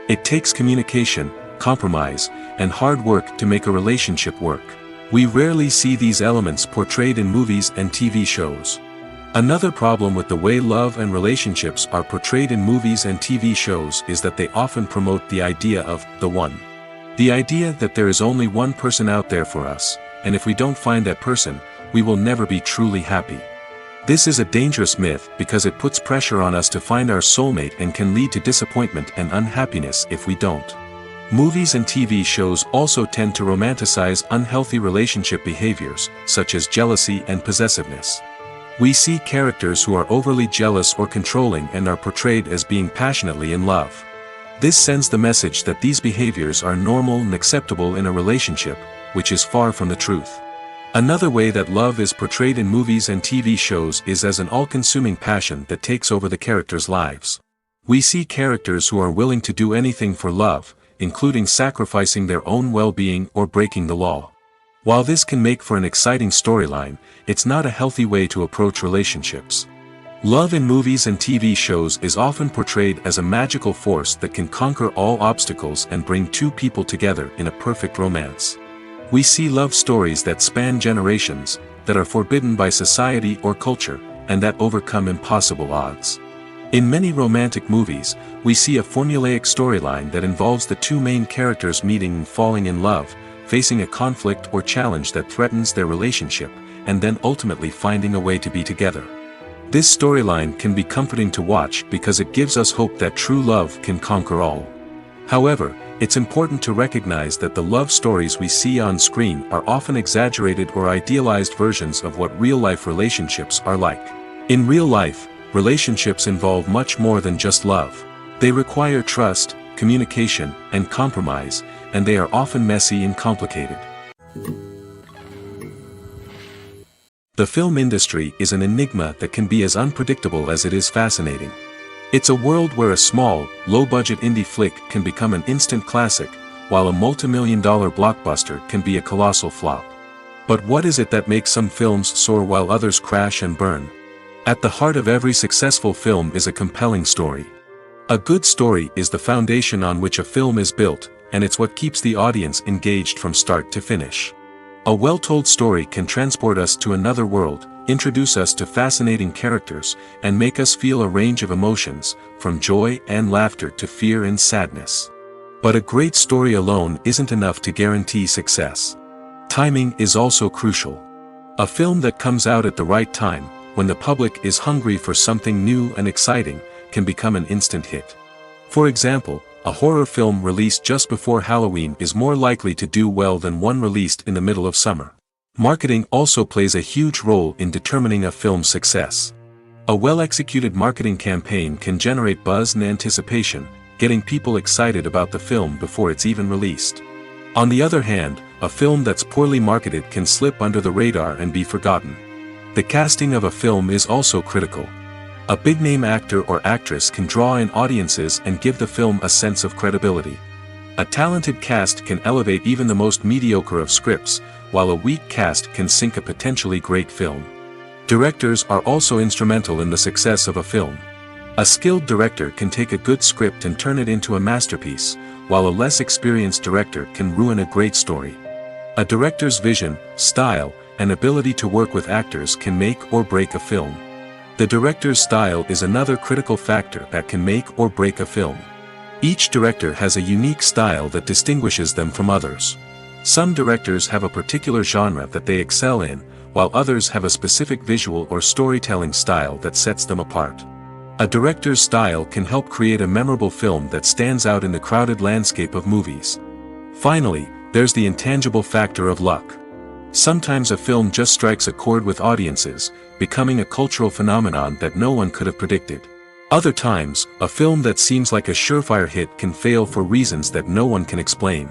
Speaker 1: It takes communication, compromise, and hard work to make a relationship work. We rarely see these elements portrayed in movies and TV shows. Another problem with the way love and relationships are portrayed in movies and TV shows is that they often promote the idea of the one. The idea that there is only one person out there for us, and if we don't find that person, we will never be truly happy. This is a dangerous myth because it puts pressure on us to find our soulmate and can lead to disappointment and unhappiness if we don't. Movies and TV shows also tend to romanticize unhealthy relationship behaviors, such as jealousy and possessiveness. We see characters who are overly jealous or controlling and are portrayed as being passionately in love. This sends the message that these behaviors are normal and acceptable in a relationship, which is far from the truth. Another way that love is portrayed in movies and TV shows is as an all-consuming passion that takes over the characters' lives. We see characters who are willing to do anything for love, including sacrificing their own well-being or breaking the law. While this can make for an exciting storyline, it's not a healthy way to approach relationships. Love in movies and TV shows is often portrayed as a magical force that can conquer all obstacles and bring two people together in a perfect romance. We see love stories that span generations, that are forbidden by society or culture, and that overcome impossible odds. In many romantic movies, we see a formulaic storyline that involves the two main characters meeting and falling in love, facing a conflict or challenge that threatens their relationship, and then ultimately finding a way to be together. This storyline can be comforting to watch because it gives us hope that true love can conquer all. However, it's important to recognize that the love stories we see on screen are often exaggerated or idealized versions of what real-life relationships are like. In real life, relationships involve much more than just love. They require trust, communication, and compromise, and they are often messy and complicated. The film industry is an enigma that can be as unpredictable as it is fascinating. It's a world where a small, low-budget indie flick can become an instant classic, while a multi-million-dollar blockbuster can be a colossal flop. But what is it that makes some films soar while others crash and burn? At the heart of every successful film is a compelling story. A good story is the foundation on which a film is built, and it's what keeps the audience engaged from start to finish. A well-told story can transport us to another world, introduce us to fascinating characters, and make us feel a range of emotions, from joy and laughter to fear and sadness. But a great story alone isn't enough to guarantee success. Timing is also crucial. A film that comes out at the right time, when the public is hungry for something new and exciting, can become an instant hit. For example, a horror film released just before Halloween is more likely to do well than one released in the middle of summer. Marketing also plays a huge role in determining a film's success. A well-executed marketing campaign can generate buzz and anticipation, getting people excited about the film before it's even released. On the other hand, a film that's poorly marketed can slip under the radar and be forgotten. The casting of a film is also critical. A big-name actor or actress can draw in audiences and give the film a sense of credibility. A talented cast can elevate even the most mediocre of scripts, while a weak cast can sink a potentially great film. Directors are also instrumental in the success of a film. A skilled director can take a good script and turn it into a masterpiece, while a less experienced director can ruin a great story. A director's vision, style, and ability to work with actors can make or break a film. The director's style is another critical factor that can make or break a film. Each director has a unique style that distinguishes them from others. Some directors have a particular genre that they excel in, while others have a specific visual or storytelling style that sets them apart. A director's style can help create a memorable film that stands out in the crowded landscape of movies. Finally, there's the intangible factor of luck. Sometimes a film just strikes a chord with audiences, becoming a cultural phenomenon that no one could have predicted. Other times, a film that seems like a surefire hit can fail for reasons that no one can explain.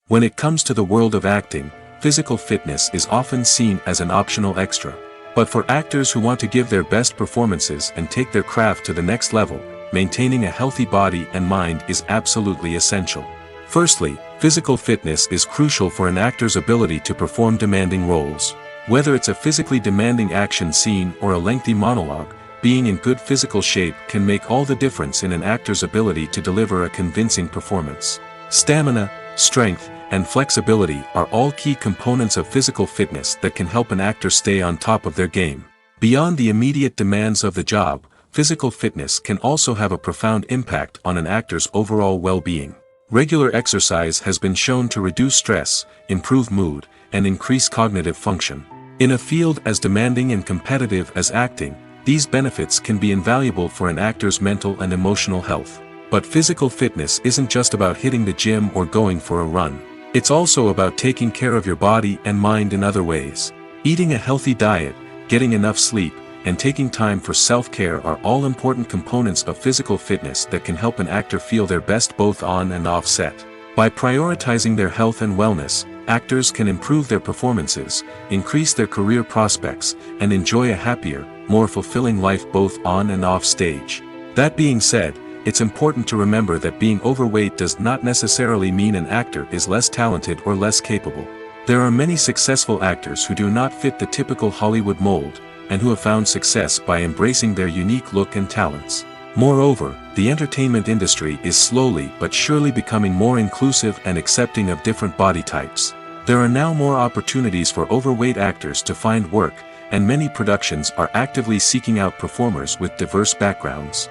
Speaker 1: When it comes to the world of acting, physical fitness is often seen as an optional extra. But for actors who want to give their best performances and take their craft to the next level, maintaining a healthy body and mind is absolutely essential. Firstly, physical fitness is crucial for an actor's ability to perform demanding roles. Whether it's a physically demanding action scene or a lengthy monologue, being in good physical shape can make all the difference in an actor's ability to deliver a convincing performance. Stamina, strength, and flexibility are all key components of physical fitness that can help an actor stay on top of their game. Beyond the immediate demands of the job, physical fitness can also have a profound impact on an actor's overall well-being. Regular exercise has been shown to reduce stress, improve mood, and increase cognitive function. In a field as demanding and competitive as acting, these benefits can be invaluable for an actor's mental and emotional health. But physical fitness isn't just about hitting the gym or going for a run. It's also about taking care of your body and mind in other ways. Eating a healthy diet, getting enough sleep, and taking time for self-care are all important components of physical fitness that can help an actor feel their best both on and off set. By prioritizing their health and wellness, actors can improve their performances, increase their career prospects, and enjoy a happier, more fulfilling life both on and off stage. That being said, it's important to remember that being overweight does not necessarily mean an actor is less talented or less capable. There are many successful actors who do not fit the typical Hollywood mold, and who have found success by embracing their unique look and talents. Moreover, the entertainment industry is slowly but surely becoming more inclusive and accepting of different body types. There are now more opportunities for overweight actors to find work, and many productions are actively seeking out performers with diverse backgrounds.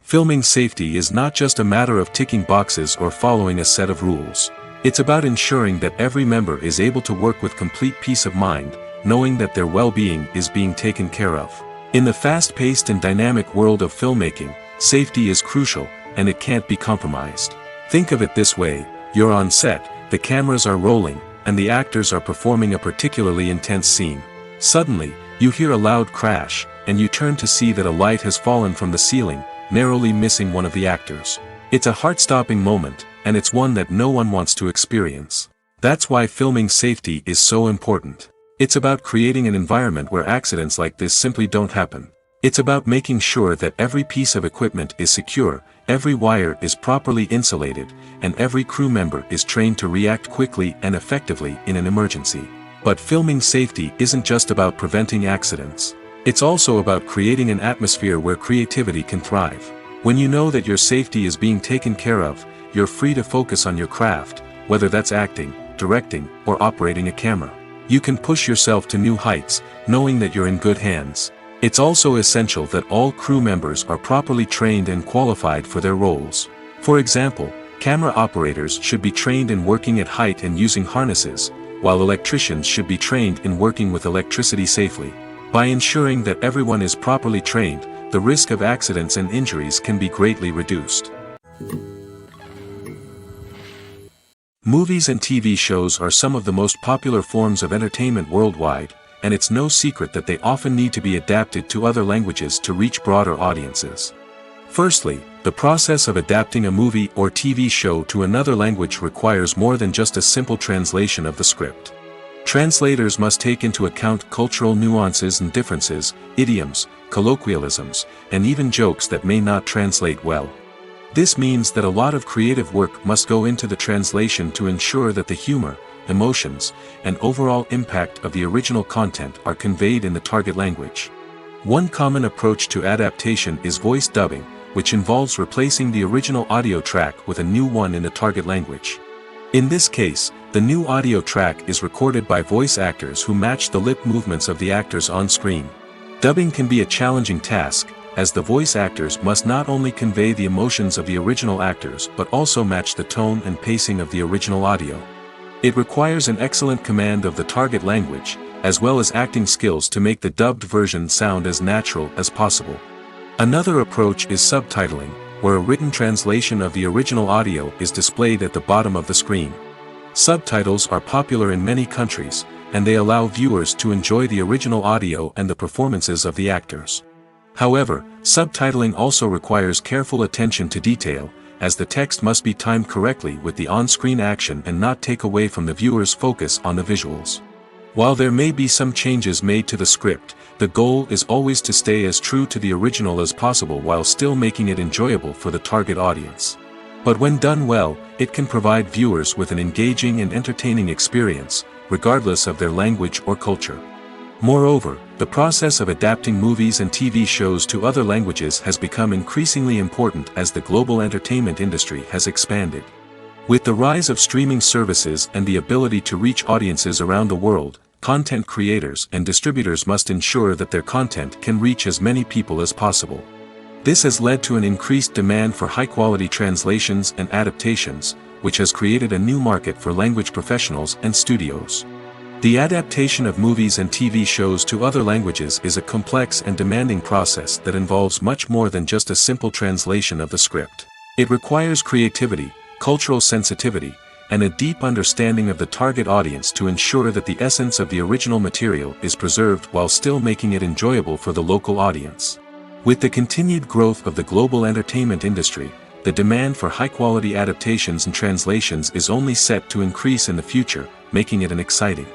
Speaker 1: Filming safety is not just a matter of ticking boxes or following a set of rules. It's about ensuring that every member is able to work with complete peace of mind, knowing that their well-being is being taken care of. In the fast-paced and dynamic world of filmmaking, safety is crucial, and it can't be compromised. Think of it this way: you're on set, the cameras are rolling, and the actors are performing a particularly intense scene. Suddenly, you hear a loud crash, and you turn to see that a light has fallen from the ceiling, narrowly missing one of the actors. It's a heart-stopping moment, and it's one that no one wants to experience. That's why filming safety is so important. It's about creating an environment where accidents like this simply don't happen. It's about making sure that every piece of equipment is secure, every wire is properly insulated, and every crew member is trained to react quickly and effectively in an emergency. But filming safety isn't just about preventing accidents. It's also about creating an atmosphere where creativity can thrive. When you know that your safety is being taken care of, you're free to focus on your craft, whether that's acting, directing, or operating a camera. You can push yourself to new heights, knowing that you're in good hands. It's also essential that all crew members are properly trained and qualified for their roles. For example, camera operators should be trained in working at height and using harnesses, while electricians should be trained in working with electricity safely. By ensuring that everyone is properly trained, the risk of accidents and injuries can be greatly reduced. Movies and TV shows are some of the most popular forms of entertainment worldwide, and it's no secret that they often need to be adapted to other languages to reach broader audiences. Firstly, the process of adapting a movie or TV show to another language requires more than just a simple translation of the script. Translators must take into account cultural nuances and differences, idioms, colloquialisms, and even jokes that may not translate well. This means that a lot of creative work must go into the translation to ensure that the humor, emotions, and overall impact of the original content are conveyed in the target language. One common approach to adaptation is voice dubbing, which involves replacing the original audio track with a new one in the target language. In this case, the new audio track is recorded by voice actors who match the lip movements of the actors on screen. Dubbing can be a challenging task, as the voice actors must not only convey the emotions of the original actors but also match the tone and pacing of the original audio. It requires an excellent command of the target language, as well as acting skills to make the dubbed version sound as natural as possible. Another approach is subtitling, where a written translation of the original audio is displayed at the bottom of the screen. Subtitles are popular in many countries, and they allow viewers to enjoy the original audio and the performances of the actors. However, subtitling also requires careful attention to detail, as the text must be timed correctly with the on-screen action and not take away from the viewer's focus on the visuals. While there may be some changes made to the script, the goal is always to stay as true to the original as possible while still making it enjoyable for the target audience. But when done well, it can provide viewers with an engaging and entertaining experience, regardless of their language or culture. Moreover, the process of adapting movies and TV shows to other languages has become increasingly important as the global entertainment industry has expanded. With the rise of streaming services and the ability to reach audiences around the world, content creators and distributors must ensure that their content can reach as many people as possible. This has led to an increased demand for high-quality translations and adaptations, which has created a new market for language professionals and studios. The adaptation of movies and TV shows to other languages is a complex and demanding process that involves much more than just a simple translation of the script. It requires creativity, cultural sensitivity, and a deep understanding of the target audience to ensure that the essence of the original material is preserved while still making it enjoyable for the local audience. With the continued growth of the global entertainment industry, the demand for high-quality adaptations and translations is only set to increase in the future, making it an exciting.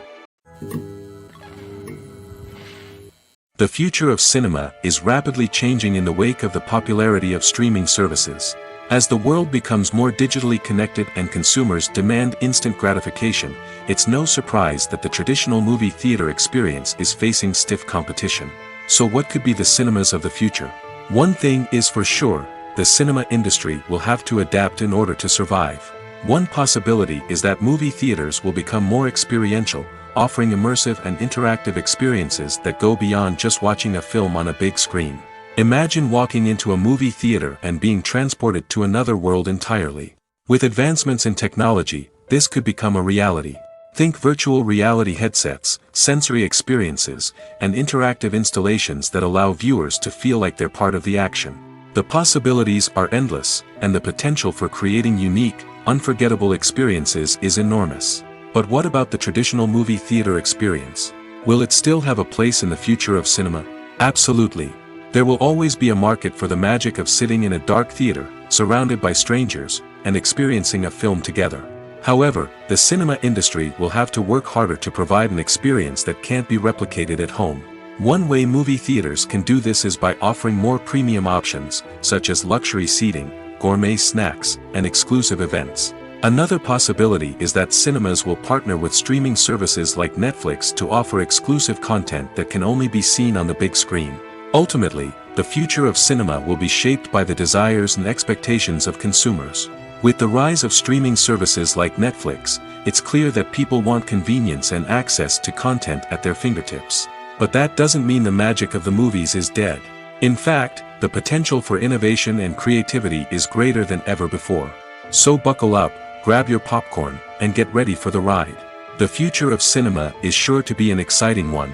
Speaker 1: The future of cinema is rapidly changing in the wake of the popularity of streaming services. As the world becomes more digitally connected and consumers demand instant gratification, it's no surprise that the traditional movie theater experience is facing stiff competition. So what could be the cinemas of the future? One thing is for sure, the cinema industry will have to adapt in order to survive. One possibility is that movie theaters will become more experiential, offering immersive and interactive experiences that go beyond just watching a film on a big screen. Imagine walking into a movie theater and being transported to another world entirely. With advancements in technology, this could become a reality. Think virtual reality headsets, sensory experiences, and interactive installations that allow viewers to feel like they're part of the action. The possibilities are endless, and the potential for creating unique, unforgettable experiences is enormous. But what about the traditional movie theater experience? Will it still have a place in the future of cinema? Absolutely. There will always be a market for the magic of sitting in a dark theater, surrounded by strangers, and experiencing a film together. However, the cinema industry will have to work harder to provide an experience that can't be replicated at home. One way movie theaters can do this is by offering more premium options, such as luxury seating, gourmet snacks, and exclusive events. Another possibility is that cinemas will partner with streaming services like Netflix to offer exclusive content that can only be seen on the big screen. Ultimately, the future of cinema will be shaped by the desires and expectations of consumers. With the rise of streaming services like Netflix, it's clear that people want convenience and access to content at their fingertips. But that doesn't mean the magic of the movies is dead. In fact, the potential for innovation and creativity is greater than ever before. So buckle up, grab your popcorn, and get ready for the ride. The future of cinema is sure to be an exciting one.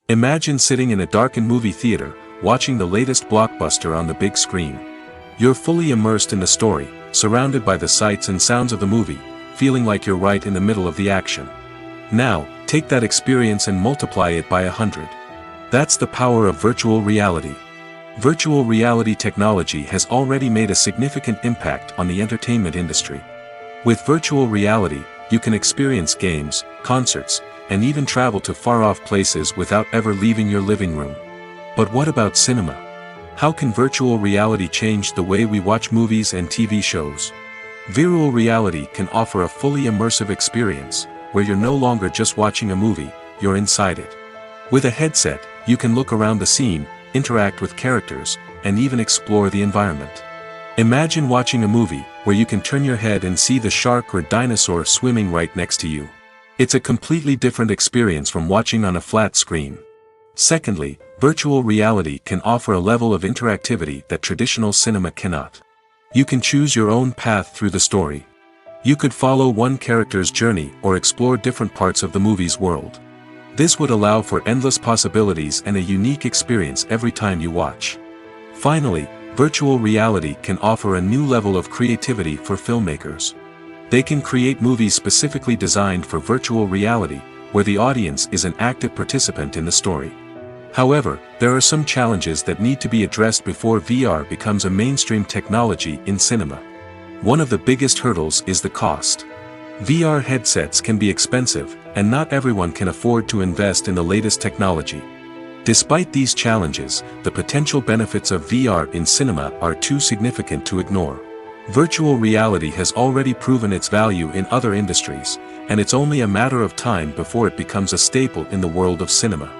Speaker 1: Imagine sitting in a darkened movie theater, watching the latest blockbuster on the big screen. You're fully immersed in the story, surrounded by the sights and sounds of the movie, feeling like you're right in the middle of the action. Now, take that experience and multiply it by 100. That's the power of virtual reality. Virtual reality technology has already made a significant impact on the entertainment industry. With virtual reality, you can experience games, concerts, and even travel to far-off places without ever leaving your living room. But what about cinema? How can virtual reality change the way we watch movies and TV shows? Virtual reality can offer a fully immersive experience, where you're no longer just watching a movie, you're inside it. With a headset, you can look around the scene, interact with characters, and even explore the environment. Imagine watching a movie where you can turn your head and see the shark or dinosaur swimming right next to you. It's a completely different experience from watching on a flat screen. Secondly, virtual reality can offer a level of interactivity that traditional cinema cannot. You can choose your own path through the story. You could follow one character's journey or explore different parts of the movie's world. This would allow for endless possibilities and a unique experience every time you watch. Finally, virtual reality can offer a new level of creativity for filmmakers. They can create movies specifically designed for virtual reality, where the audience is an active participant in the story. However, there are some challenges that need to be addressed before VR becomes a mainstream technology in cinema. One of the biggest hurdles is the cost. VR headsets can be expensive, and not everyone can afford to invest in the latest technology. Despite these challenges, the potential benefits of VR in cinema are too significant to ignore. Virtual reality has already proven its value in other industries, and it's only a matter of time before it becomes a staple in the world of cinema.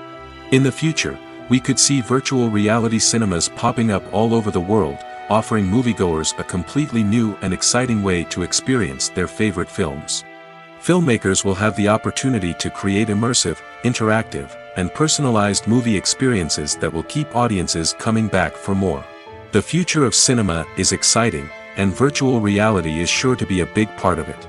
Speaker 1: In the future, we could see virtual reality cinemas popping up all over the world, offering moviegoers a completely new and exciting way to experience their favorite films. Filmmakers will have the opportunity to create immersive, interactive, and personalized movie experiences that will keep audiences coming back for more. The future of cinema is exciting, and virtual reality is sure to be a big part of it.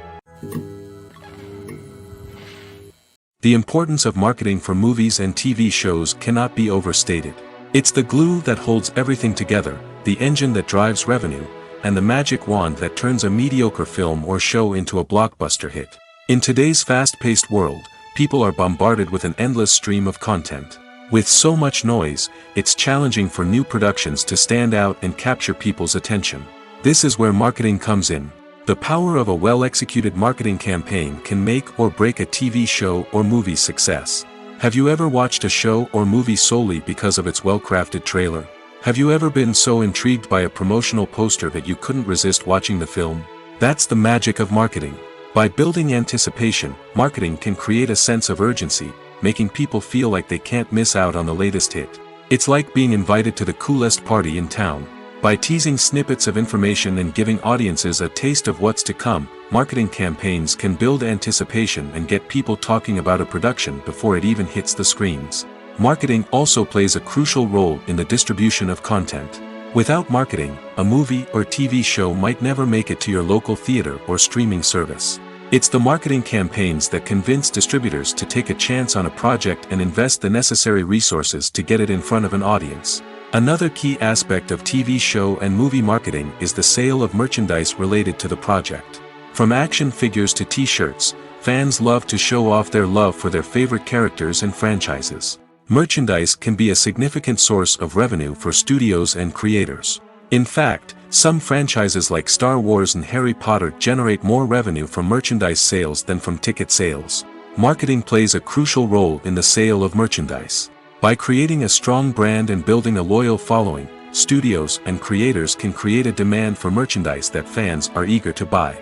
Speaker 1: The importance of marketing for movies and TV shows cannot be overstated. It's the glue that holds everything together, the engine that drives revenue, and the magic wand that turns a mediocre film or show into a blockbuster hit. In today's fast-paced world, people are bombarded with an endless stream of content. With so much noise, it's challenging for new productions to stand out and capture people's attention. This is where marketing comes in. The power of a well-executed marketing campaign can make or break a TV show or movie's success. Have you ever watched a show or movie solely because of its well-crafted trailer? Have you ever been so intrigued by a promotional poster that you couldn't resist watching the film? That's the magic of marketing. By building anticipation, marketing can create a sense of urgency, making people feel like they can't miss out on the latest hit. It's like being invited to the coolest party in town. By teasing snippets of information and giving audiences a taste of what's to come, marketing campaigns can build anticipation and get people talking about a production before it even hits the screens. Marketing also plays a crucial role in the distribution of content. Without marketing, a movie or TV show might never make it to your local theater or streaming service. It's the marketing campaigns that convince distributors to take a chance on a project and invest the necessary resources to get it in front of an audience. Another key aspect of TV show and movie marketing is the sale of merchandise related to the project. From action figures to t-shirts, fans love to show off their love for their favorite characters and franchises. Merchandise can be a significant source of revenue for studios and creators. In fact, some franchises like Star Wars and Harry Potter generate more revenue from merchandise sales than from ticket sales. Marketing plays a crucial role in the sale of merchandise. By creating a strong brand and building a loyal following, studios and creators can create a demand for merchandise that fans are eager to buy.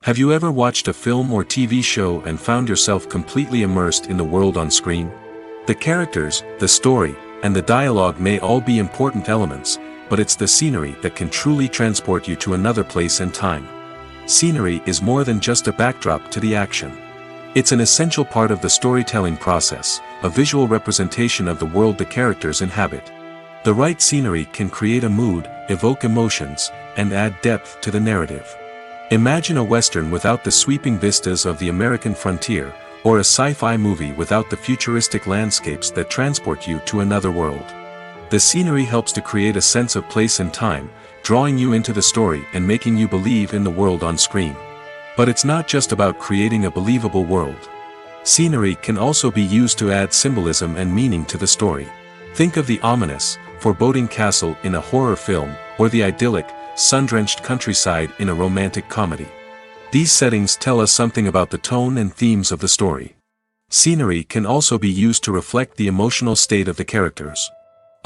Speaker 1: Have you ever watched a film or TV show and found yourself completely immersed in the world on screen? The characters, the story, and the dialogue may all be important elements, but it's the scenery that can truly transport you to another place and time. Scenery is more than just a backdrop to the action. It's an essential part of the storytelling process, a visual representation of the world the characters inhabit. The right scenery can create a mood, evoke emotions, and add depth to the narrative. Imagine a Western without the sweeping vistas of the American frontier, or a sci-fi movie without the futuristic landscapes that transport you to another world. The scenery helps to create a sense of place and time, drawing you into the story and making you believe in the world on screen. But it's not just about creating a believable world. Scenery can also be used to add symbolism and meaning to the story. Think of the ominous, foreboding castle in a horror film, or the idyllic, sun-drenched countryside in a romantic comedy. These settings tell us something about the tone and themes of the story. Scenery can also be used to reflect the emotional state of the characters.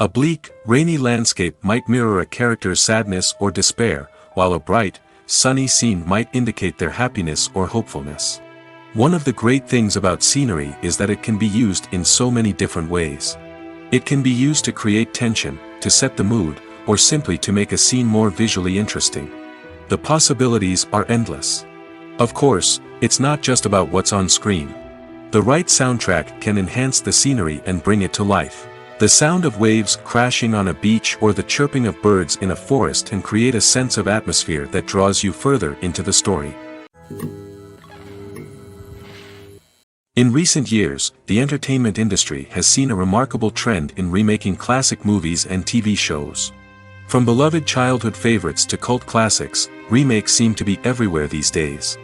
Speaker 1: A bleak, rainy landscape might mirror a character's sadness or despair, while a bright, sunny scene might indicate their happiness or hopefulness. One of the great things about scenery is that it can be used in so many different ways. It can be used to create tension, to set the mood, or simply to make a scene more visually interesting. The possibilities are endless. Of course, it's not just about what's on screen. The right soundtrack can enhance the scenery and bring it to life. The sound of waves crashing on a beach or the chirping of birds in a forest can create a sense of atmosphere that draws you further into the story. In recent years, the entertainment industry has seen a remarkable trend in remaking classic movies and TV shows. From beloved childhood favorites to cult classics, remakes seem to be everywhere these days.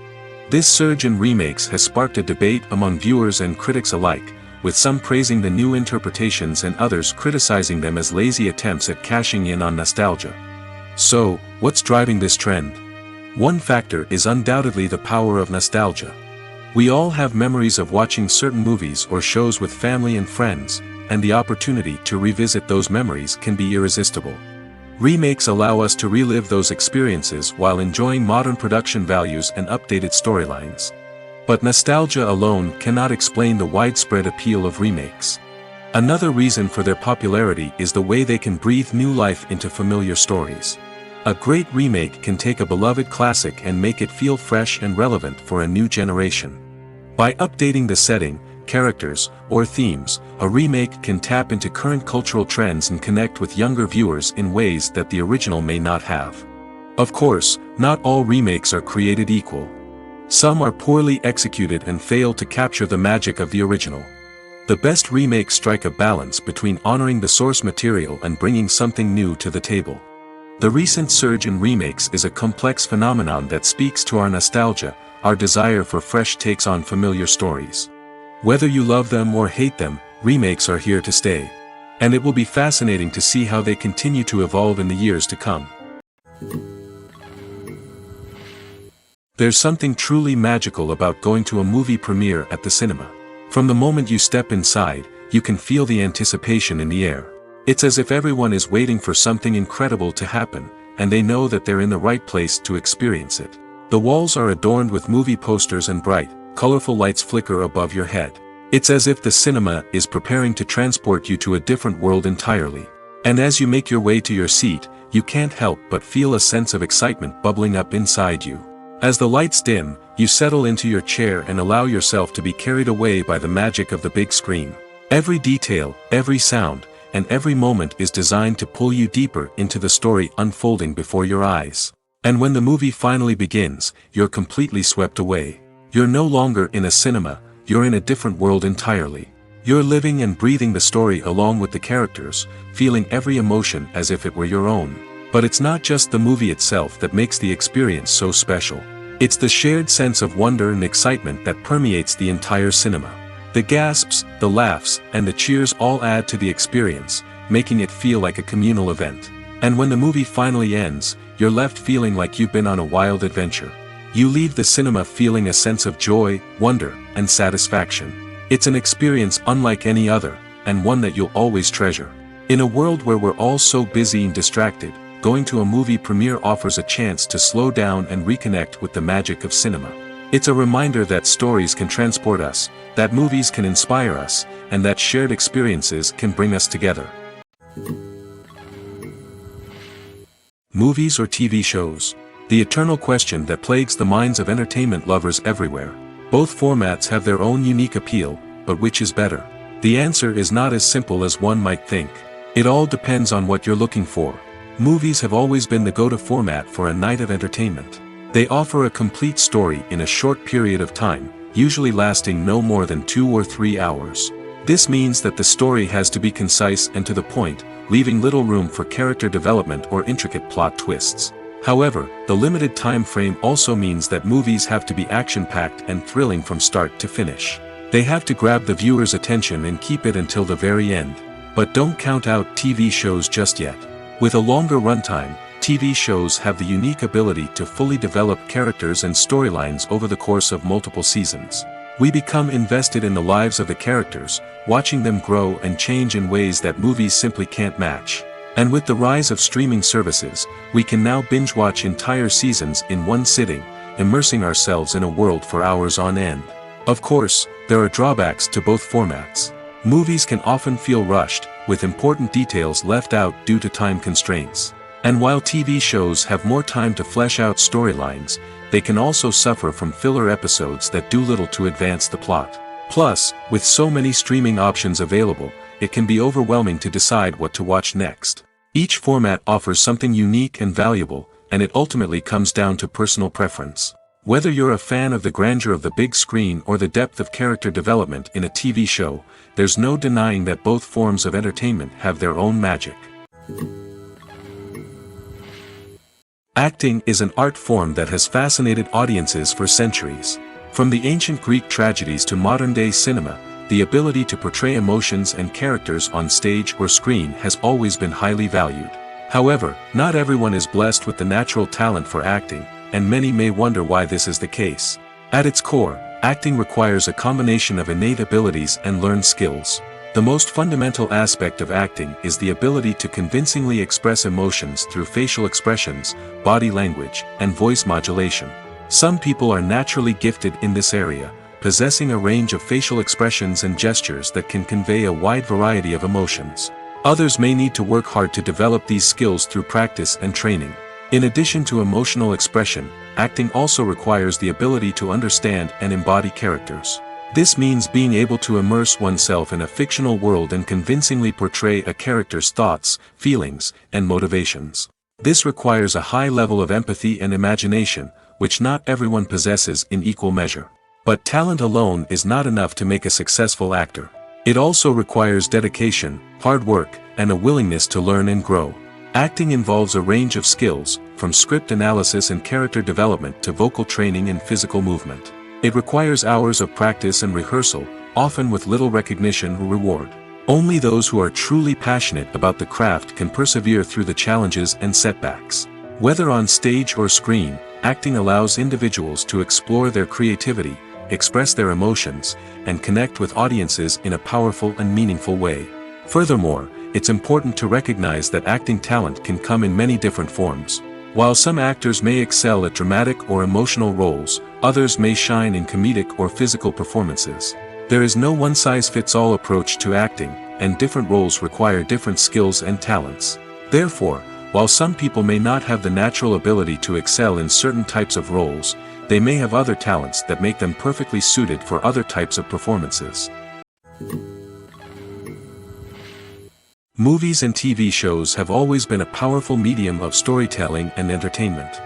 Speaker 1: This surge in remakes has sparked a debate among viewers and critics alike, with some praising the new interpretations and others criticizing them as lazy attempts at cashing in on nostalgia. So, what's driving this trend? One factor is undoubtedly the power of nostalgia. We all have memories of watching certain movies or shows with family and friends, and the opportunity to revisit those memories can be irresistible. Remakes allow us to relive those experiences while enjoying modern production values and updated storylines. But nostalgia alone cannot explain the widespread appeal of remakes. Another reason for their popularity is the way they can breathe new life into familiar stories. A great remake can take a beloved classic and make it feel fresh and relevant for a new generation. By updating the setting, characters, or themes, a remake can tap into current cultural trends and connect with younger viewers in ways that the original may not have. Of course, not all remakes are created equal. Some are poorly executed and fail to capture the magic of the original. The best remakes strike a balance between honoring the source material and bringing something new to the table. The recent surge in remakes is a complex phenomenon that speaks to our nostalgia, our desire for fresh takes on familiar stories. Whether you love them or hate them, remakes are here to stay. And it will be fascinating to see how they continue to evolve in the years to come. There's something truly magical about going to a movie premiere at the cinema. From the moment you step inside, you can feel the anticipation in the air. It's as if everyone is waiting for something incredible to happen, and they know that they're in the right place to experience it. The walls are adorned with movie posters and bright, colorful lights flicker above your head. It's as if the cinema is preparing to transport you to a different world entirely. And as you make your way to your seat, you can't help but feel a sense of excitement bubbling up inside you. As the lights dim, you settle into your chair and allow yourself to be carried away by the magic of the big screen. Every detail, every sound, and every moment is designed to pull you deeper into the story unfolding before your eyes. And when the movie finally begins, you're completely swept away. You're no longer in a cinema, you're in a different world entirely. You're living and breathing the story along with the characters, feeling every emotion as if it were your own. But it's not just the movie itself that makes the experience so special. It's the shared sense of wonder and excitement that permeates the entire cinema. The gasps, the laughs, and the cheers all add to the experience, making it feel like a communal event. And when the movie finally ends, you're left feeling like you've been on a wild adventure. You leave the cinema feeling a sense of joy, wonder, and satisfaction. It's an experience unlike any other, and one that you'll always treasure. In a world where we're all so busy and distracted, going to a movie premiere offers a chance to slow down and reconnect with the magic of cinema. It's a reminder that stories can transport us, that movies can inspire us, and that shared experiences can bring us together. Movies or TV shows? The eternal question that plagues the minds of entertainment lovers everywhere. Both formats have their own unique appeal, but which is better? The answer is not as simple as one might think. It all depends on what you're looking for. Movies have always been the go-to format for a night of entertainment. They offer a complete story in a short period of time, usually lasting no more than 2 or 3 hours. This means that the story has to be concise and to the point, leaving little room for character development or intricate plot twists. However, the limited time frame also means that movies have to be action-packed and thrilling from start to finish. They have to grab the viewer's attention and keep it until the very end. But don't count out TV shows just yet. With a longer runtime, TV shows have the unique ability to fully develop characters and storylines over the course of multiple seasons. We become invested in the lives of the characters, watching them grow and change in ways that movies simply can't match. And with the rise of streaming services, we can now binge-watch entire seasons in one sitting, immersing ourselves in a world for hours on end. Of course, there are drawbacks to both formats. Movies can often feel rushed, with important details left out due to time constraints. And while TV shows have more time to flesh out storylines, they can also suffer from filler episodes that do little to advance the plot. Plus, with so many streaming options available, it can be overwhelming to decide what to watch next. Each format offers something unique and valuable, and it ultimately comes down to personal preference. Whether you're a fan of the grandeur of the big screen or the depth of character development in a TV show, there's no denying that both forms of entertainment have their own magic. Acting is an art form that has fascinated audiences for centuries. From the ancient Greek tragedies to modern-day cinema, the ability to portray emotions and characters on stage or screen has always been highly valued. However, not everyone is blessed with the natural talent for acting, and many may wonder why this is the case. At its core, acting requires a combination of innate abilities and learned skills. The most fundamental aspect of acting is the ability to convincingly express emotions through facial expressions, body language, and voice modulation. Some people are naturally gifted in this area, possessing a range of facial expressions and gestures that can convey a wide variety of emotions. Others may need to work hard to develop these skills through practice and training. In addition to emotional expression, acting also requires the ability to understand and embody characters. This means being able to immerse oneself in a fictional world and convincingly portray a character's thoughts, feelings, and motivations. This requires a high level of empathy and imagination, which not everyone possesses in equal measure. But talent alone is not enough to make a successful actor. It also requires dedication, hard work, and a willingness to learn and grow. Acting involves a range of skills, from script analysis and character development to vocal training and physical movement. It requires hours of practice and rehearsal, often with little recognition or reward. Only those who are truly passionate about the craft can persevere through the challenges and setbacks. Whether on stage or screen, acting allows individuals to explore their creativity, express their emotions, and connect with audiences in a powerful and meaningful way. Furthermore, it's important to recognize that acting talent can come in many different forms. While some actors may excel at dramatic or emotional roles, others may shine in comedic or physical performances. There is no one-size-fits-all approach to acting, and different roles require different skills and talents. Therefore, while some people may not have the natural ability to excel in certain types of roles, they may have other talents that make them perfectly suited for other types of performances. Movies and TV shows have always been a powerful medium of storytelling and entertainment.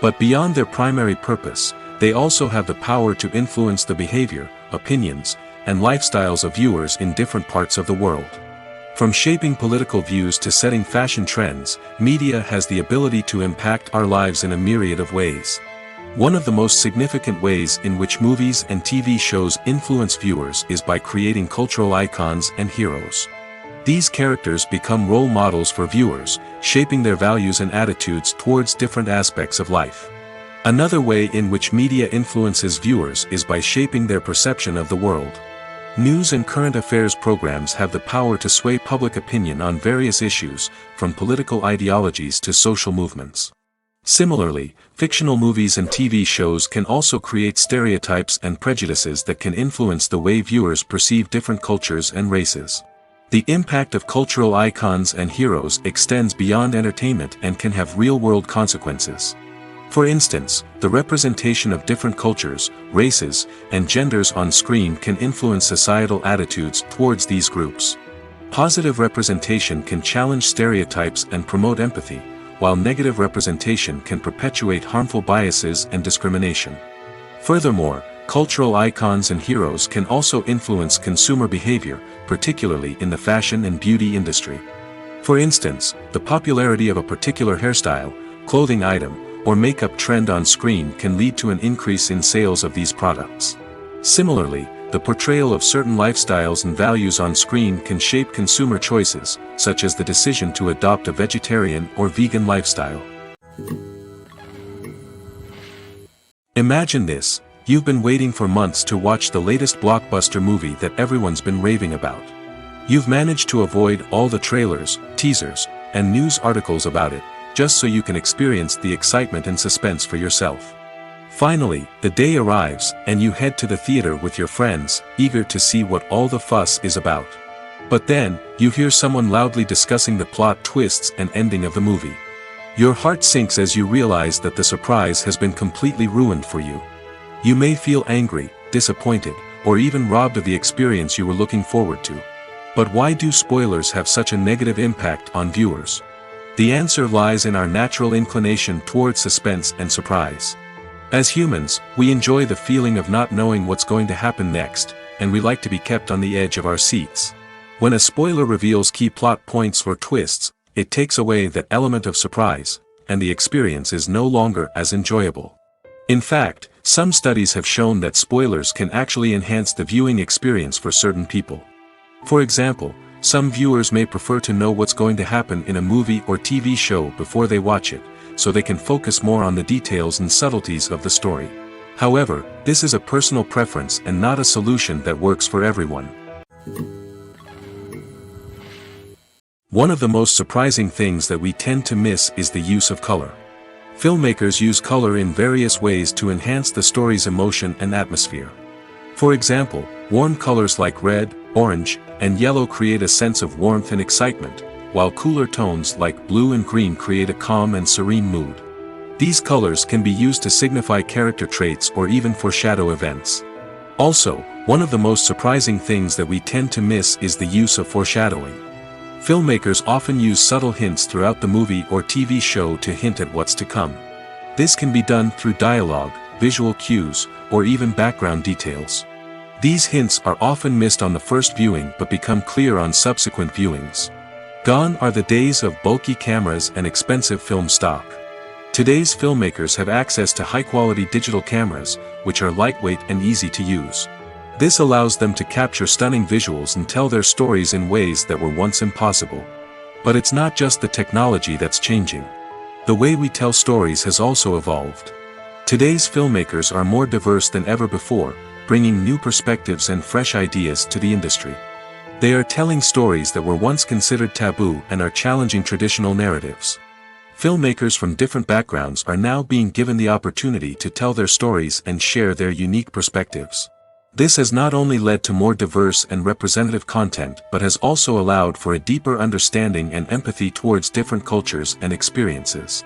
Speaker 1: But beyond their primary purpose, they also have the power to influence the behavior, opinions, and lifestyles of viewers in different parts of the world. From shaping political views to setting fashion trends, media has the ability to impact our lives in a myriad of ways. One of the most significant ways in which movies and TV shows influence viewers is by creating cultural icons and heroes. These characters become role models for viewers, shaping their values and attitudes towards different aspects of life. Another way in which media influences viewers is by shaping their perception of the world. News and current affairs programs have the power to sway public opinion on various issues, from political ideologies to social movements. Similarly, fictional movies and TV shows can also create stereotypes and prejudices that can influence the way viewers perceive different cultures and races. The impact of cultural icons and heroes extends beyond entertainment and can have real-world consequences. For instance, the representation of different cultures, races, and genders on screen can influence societal attitudes towards these groups. Positive representation can challenge stereotypes and promote empathy, while negative representation can perpetuate harmful biases and discrimination. Furthermore, cultural icons and heroes can also influence consumer behavior, particularly in the fashion and beauty industry. For instance, the popularity of a particular hairstyle, clothing item, or makeup trend on screen can lead to an increase in sales of these products. Similarly, the portrayal of certain lifestyles and values on screen can shape consumer choices, such as the decision to adopt a vegetarian or vegan lifestyle. Imagine this: you've been waiting for months to watch the latest blockbuster movie that everyone's been raving about. You've managed to avoid all the trailers, teasers, and news articles about it, just so you can experience the excitement and suspense for yourself. Finally, the day arrives, and you head to the theater with your friends, eager to see what all the fuss is about. But then, you hear someone loudly discussing the plot twists and ending of the movie. Your heart sinks as you realize that the surprise has been completely ruined for you. You may feel angry, disappointed, or even robbed of the experience you were looking forward to. But why do spoilers have such a negative impact on viewers? The answer lies in our natural inclination towards suspense and surprise. As humans, we enjoy the feeling of not knowing what's going to happen next, and we like to be kept on the edge of our seats. When a spoiler reveals key plot points or twists, it takes away that element of surprise, and the experience is no longer as enjoyable. In fact, some studies have shown that spoilers can actually enhance the viewing experience for certain people. For example, some viewers may prefer to know what's going to happen in a movie or TV show before they watch it, so they can focus more on the details and subtleties of the story. However, this is a personal preference and not a solution that works for everyone. One of the most surprising things that we tend to miss is the use of color. Filmmakers use color in various ways to enhance the story's emotion and atmosphere. For example, warm colors like red, orange, and yellow create a sense of warmth and excitement, while cooler tones like blue and green create a calm and serene mood. These colors can be used to signify character traits or even foreshadow events. Also, one of the most surprising things that we tend to miss is the use of foreshadowing. Filmmakers often use subtle hints throughout the movie or TV show to hint at what's to come. This can be done through dialogue, visual cues, or even background details. These hints are often missed on the first viewing but become clear on subsequent viewings. Gone are the days of bulky cameras and expensive film stock. Today's filmmakers have access to high-quality digital cameras, which are lightweight and easy to use. This allows them to capture stunning visuals and tell their stories in ways that were once impossible. But it's not just the technology that's changing. The way we tell stories has also evolved. Today's filmmakers are more diverse than ever before, bringing new perspectives and fresh ideas to the industry. They are telling stories that were once considered taboo and are challenging traditional narratives. Filmmakers from different backgrounds are now being given the opportunity to tell their stories and share their unique perspectives. This has not only led to more diverse and representative content but has also allowed for a deeper understanding and empathy towards different cultures and experiences.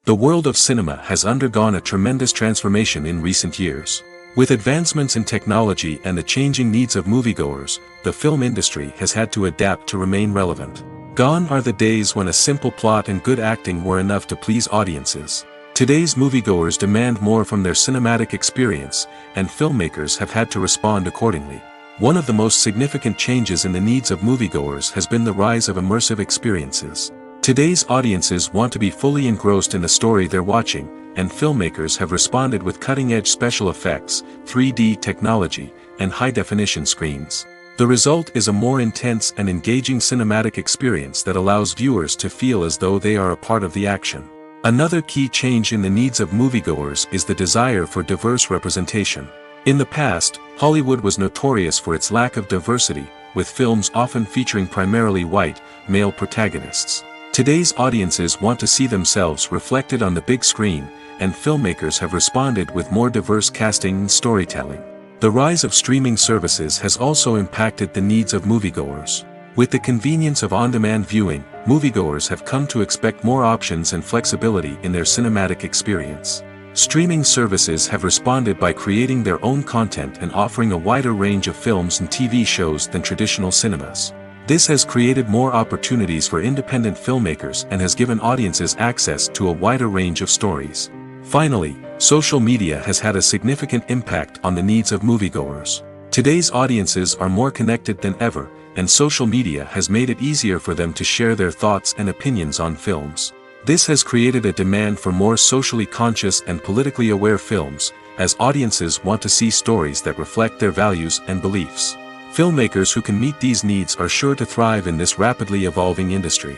Speaker 1: The world of cinema has undergone a tremendous transformation in recent years. With advancements in technology and the changing needs of moviegoers, the film industry has had to adapt to remain relevant. Gone are the days when a simple plot and good acting were enough to please audiences. Today's moviegoers demand more from their cinematic experience, and filmmakers have had to respond accordingly. One of the most significant changes in the needs of moviegoers has been the rise of immersive experiences. Today's audiences want to be fully engrossed in the story they're watching, and filmmakers have responded with cutting-edge special effects, 3D technology, and high-definition screens. The result is a more intense and engaging cinematic experience that allows viewers to feel as though they are a part of the action. Another key change in the needs of moviegoers is the desire for diverse representation. In the past, Hollywood was notorious for its lack of diversity, with films often featuring primarily white, male protagonists. Today's audiences want to see themselves reflected on the big screen, and filmmakers have responded with more diverse casting and storytelling. The rise of streaming services has also impacted the needs of moviegoers. With the convenience of on-demand viewing, moviegoers have come to expect more options and flexibility in their cinematic experience. Streaming services have responded by creating their own content and offering a wider range of films and TV shows than traditional cinemas. This has created more opportunities for independent filmmakers and has given audiences access to a wider range of stories. Finally, social media has had a significant impact on the needs of moviegoers. Today's audiences are more connected than ever, and social media has made it easier for them to share their thoughts and opinions on films. This has created a demand for more socially conscious and politically aware films, as audiences want to see stories that reflect their values and beliefs. Filmmakers who can meet these needs are sure to thrive in this rapidly evolving industry.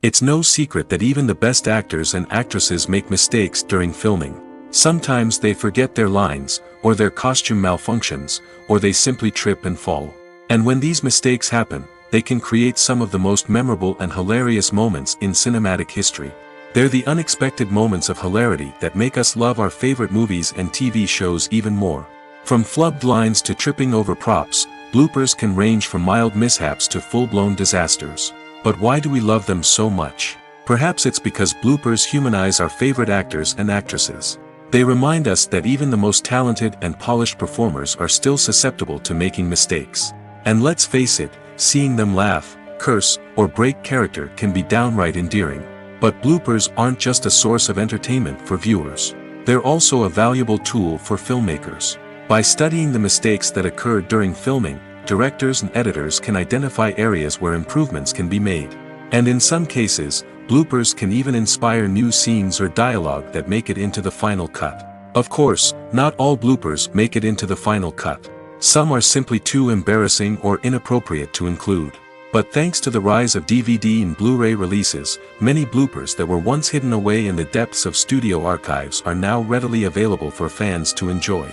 Speaker 1: It's no secret that even the best actors and actresses make mistakes during filming. Sometimes they forget their lines, or their costume malfunctions, or they simply trip and fall. And when these mistakes happen, they can create some of the most memorable and hilarious moments in cinematic history. They're the unexpected moments of hilarity that make us love our favorite movies and TV shows even more. From flubbed lines to tripping over props, bloopers can range from mild mishaps to full-blown disasters. But why do we love them so much? Perhaps it's because bloopers humanize our favorite actors and actresses. They remind us that even the most talented and polished performers are still susceptible to making mistakes. And let's face it, seeing them laugh, curse, or break character can be downright endearing. But bloopers aren't just a source of entertainment for viewers. They're also a valuable tool for filmmakers. By studying the mistakes that occurred during filming, directors and editors can identify areas where improvements can be made. And in some cases, bloopers can even inspire new scenes or dialogue that make it into the final cut. Of course, not all bloopers make it into the final cut. Some are simply too embarrassing or inappropriate to include. But thanks to the rise of DVD and Blu-ray releases, many bloopers that were once hidden away in the depths of studio archives are now readily available for fans to enjoy.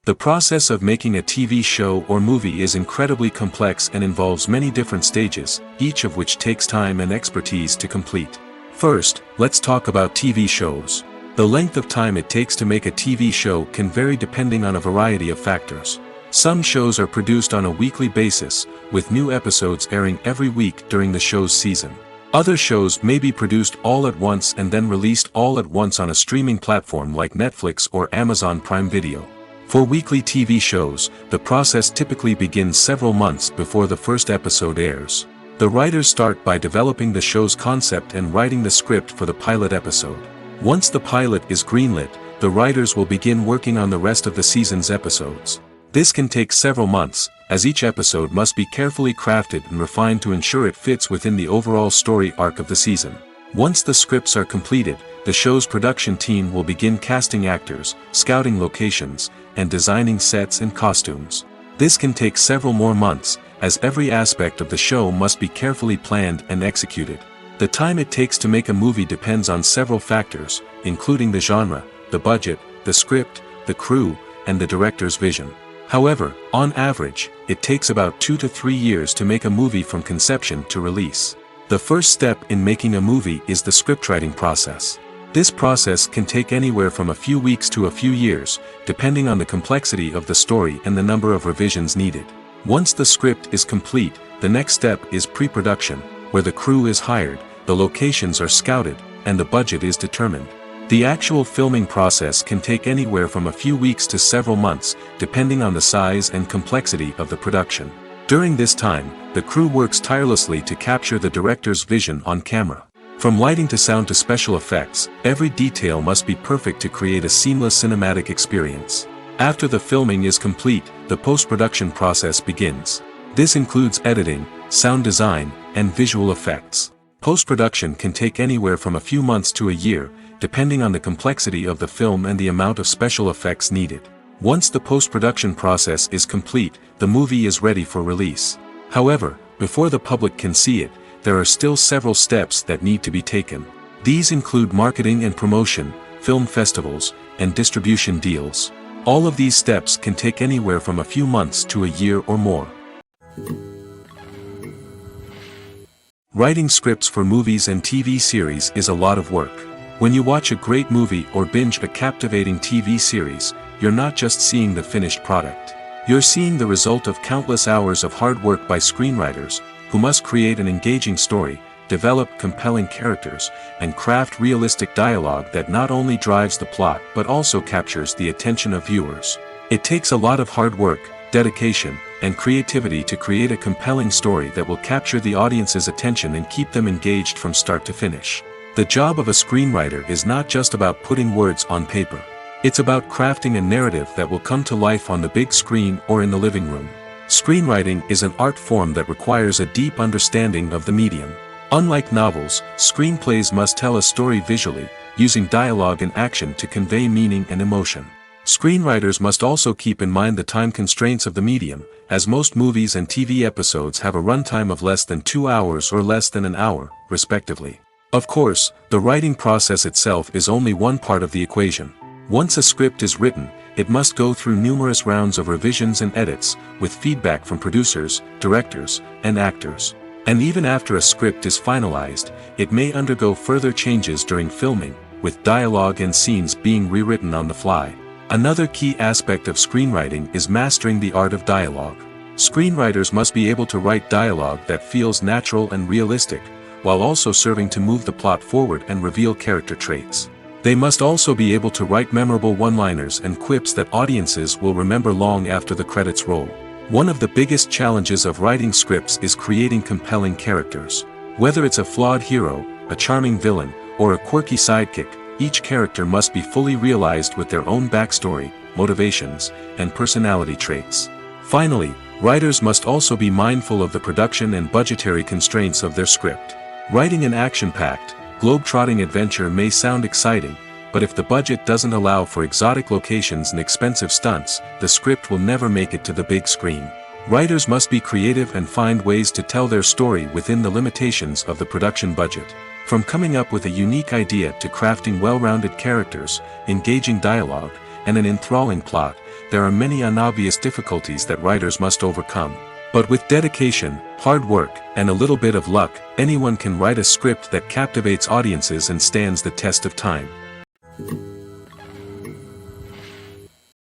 Speaker 1: The process of making a TV show or movie is incredibly complex and involves many different stages, each of which takes time and expertise to complete. First, let's talk about TV shows. The length of time it takes to make a TV show can vary depending on a variety of factors. Some shows are produced on a weekly basis, with new episodes airing every week during the show's season. Other shows may be produced all at once and then released all at once on a streaming platform like Netflix or Amazon Prime Video. For weekly TV shows, the process typically begins several months before the first episode airs. The writers start by developing the show's concept and writing the script for the pilot episode. Once the pilot is greenlit, the writers will begin working on the rest of the season's episodes. This can take several months, as each episode must be carefully crafted and refined to ensure it fits within the overall story arc of the season. Once the scripts are completed, the show's production team will begin casting actors, scouting locations, and designing sets and costumes. This can take several more months, as every aspect of the show must be carefully planned and executed. The time it takes to make a movie depends on several factors, including the genre, the budget, the script, the crew, and the director's vision. However, on average, it takes about 2 to 3 years to make a movie from conception to release. The first step in making a movie is the scriptwriting process. This process can take anywhere from a few weeks to a few years, depending on the complexity of the story and the number of revisions needed. Once the script is complete, the next step is pre-production, where the crew is hired, the locations are scouted, and the budget is determined. The actual filming process can take anywhere from a few weeks to several months, depending on the size and complexity of the production. During this time, the crew works tirelessly to capture the director's vision on camera. From lighting to sound to special effects, every detail must be perfect to create a seamless cinematic experience. After the filming is complete, the post-production process begins. This includes editing, sound design, and visual effects. Post-production can take anywhere from a few months to a year, depending on the complexity of the film and the amount of special effects needed. Once the post-production process is complete, the movie is ready for release. However, before the public can see it, there are still several steps that need to be taken. These include marketing and promotion, film festivals, and distribution deals. All of these steps can take anywhere from a few months to a year or more. Writing scripts for movies and TV series is a lot of work. When you watch a great movie or binge a captivating TV series, you're not just seeing the finished product. You're seeing the result of countless hours of hard work by screenwriters, who must create an engaging story, develop compelling characters, and craft realistic dialogue that not only drives the plot but also captures the attention of viewers. It takes a lot of hard work, dedication, and creativity to create a compelling story that will capture the audience's attention and keep them engaged from start to finish. The job of a screenwriter is not just about putting words on paper. It's about crafting a narrative that will come to life on the big screen or in the living room. Screenwriting is an art form that requires a deep understanding of the medium. Unlike novels, screenplays must tell a story visually, using dialogue and action to convey meaning and emotion. Screenwriters must also keep in mind the time constraints of the medium, as most movies and TV episodes have a runtime of less than 2 hours or less than an hour, respectively. Of course, the writing process itself is only one part of the equation. Once a script is written, it must go through numerous rounds of revisions and edits, with feedback from producers, directors, and actors. And even after a script is finalized, it may undergo further changes during filming, with dialogue and scenes being rewritten on the fly. Another key aspect of screenwriting is mastering the art of dialogue. Screenwriters must be able to write dialogue that feels natural and realistic, while also serving to move the plot forward and reveal character traits. They must also be able to write memorable one-liners and quips that audiences will remember long after the credits roll. One of the biggest challenges of writing scripts is creating compelling characters. Whether it's a flawed hero, a charming villain, or a quirky sidekick, each character must be fully realized with their own backstory, motivations, and personality traits. Finally, writers must also be mindful of the production and budgetary constraints of their script. Writing an action-packed, globe-trotting adventure may sound exciting, but if the budget doesn't allow for exotic locations and expensive stunts, the script will never make it to the big screen. Writers must be creative and find ways to tell their story within the limitations of the production budget. From coming up with a unique idea to crafting well-rounded characters, engaging dialogue, and an enthralling plot, there are many unobvious difficulties that writers must overcome. But with dedication, hard work, and a little bit of luck, anyone can write a script that captivates audiences and stands the test of time.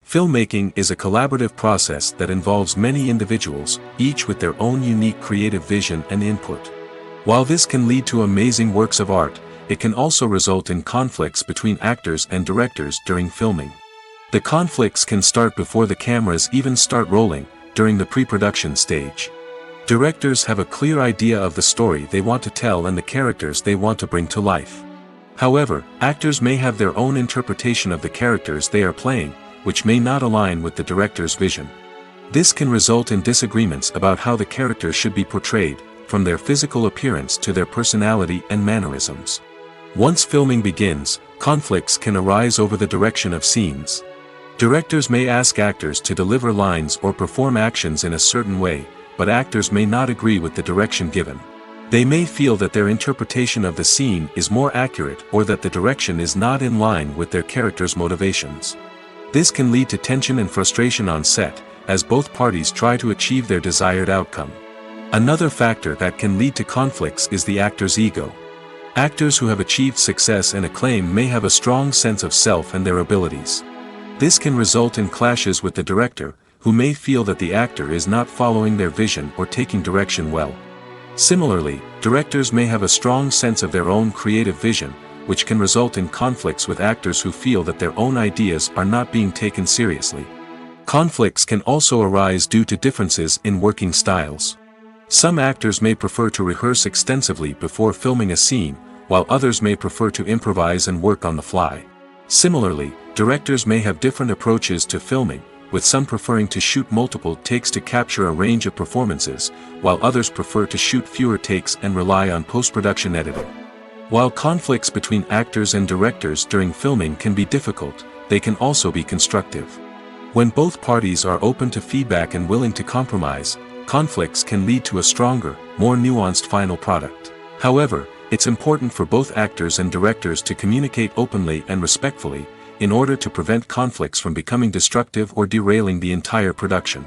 Speaker 1: Filmmaking is a collaborative process that involves many individuals, each with their own unique creative vision and input. While this can lead to amazing works of art, it can also result in conflicts between actors and directors during filming. The conflicts can start before the cameras even start rolling, during the pre-production stage. Directors have a clear idea of the story they want to tell and the characters they want to bring to life. However, actors may have their own interpretation of the characters they are playing, which may not align with the director's vision. This can result in disagreements about how the character should be portrayed, from their physical appearance to their personality and mannerisms. Once filming begins, conflicts can arise over the direction of scenes. Directors may ask actors to deliver lines or perform actions in a certain way, but actors may not agree with the direction given. They may feel that their interpretation of the scene is more accurate or that the direction is not in line with their character's motivations. This can lead to tension and frustration on set, as both parties try to achieve their desired outcome. Another factor that can lead to conflicts is the actor's ego. Actors who have achieved success and acclaim may have a strong sense of self and their abilities. This can result in clashes with the director, who may feel that the actor is not following their vision or taking direction well. Similarly, directors may have a strong sense of their own creative vision, which can result in conflicts with actors who feel that their own ideas are not being taken seriously. Conflicts can also arise due to differences in working styles. Some actors may prefer to rehearse extensively before filming a scene, while others may prefer to improvise and work on the fly. Similarly, directors may have different approaches to filming, with some preferring to shoot multiple takes to capture a range of performances, while others prefer to shoot fewer takes and rely on post-production editing. While conflicts between actors and directors during filming can be difficult, they can also be constructive. When both parties are open to feedback and willing to compromise, conflicts can lead to a stronger, more nuanced final product. However, it's important for both actors and directors to communicate openly and respectfully, in order to prevent conflicts from becoming destructive or derailing the entire production.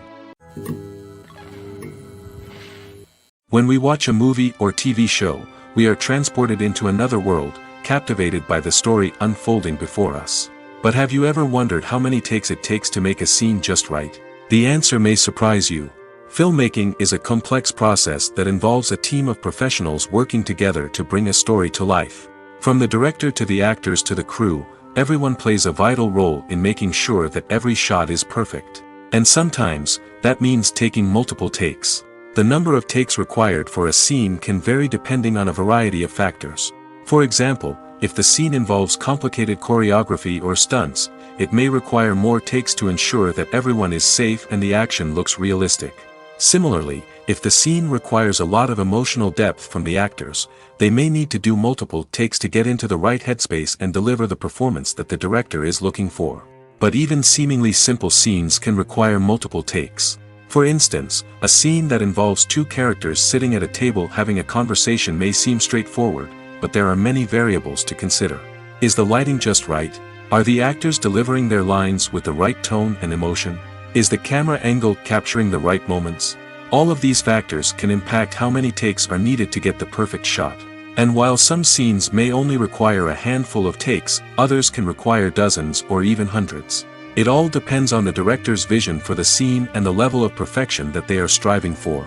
Speaker 1: When we watch a movie or TV show, we are transported into another world, captivated by the story unfolding before us. But have you ever wondered how many takes it takes to make a scene just right? The answer may surprise you. Filmmaking is a complex process that involves a team of professionals working together to bring a story to life. From the director to the actors to the crew, everyone plays a vital role in making sure that every shot is perfect. And sometimes, that means taking multiple takes. The number of takes required for a scene can vary depending on a variety of factors. For example, if the scene involves complicated choreography or stunts, it may require more takes to ensure that everyone is safe and the action looks realistic. Similarly, if the scene requires a lot of emotional depth from the actors, they may need to do multiple takes to get into the right headspace and deliver the performance that the director is looking for. But even seemingly simple scenes can require multiple takes. For instance, a scene that involves two characters sitting at a table having a conversation may seem straightforward, but there are many variables to consider. Is the lighting just right? Are the actors delivering their lines with the right tone and emotion? Is the camera angle capturing the right moments? All of these factors can impact how many takes are needed to get the perfect shot. And while some scenes may only require a handful of takes, others can require dozens or even hundreds. It all depends on the director's vision for the scene and the level of perfection that they are striving for.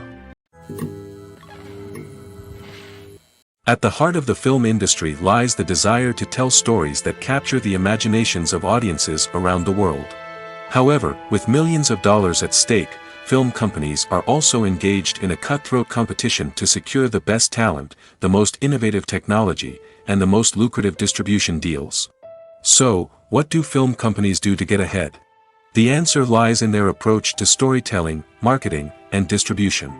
Speaker 1: At the heart of the film industry lies the desire to tell stories that capture the imaginations of audiences around the world. However, with millions of dollars at stake, film companies are also engaged in a cutthroat competition to secure the best talent, the most innovative technology, and the most lucrative distribution deals. So, what do film companies do to get ahead? The answer lies in their approach to storytelling, marketing, and distribution.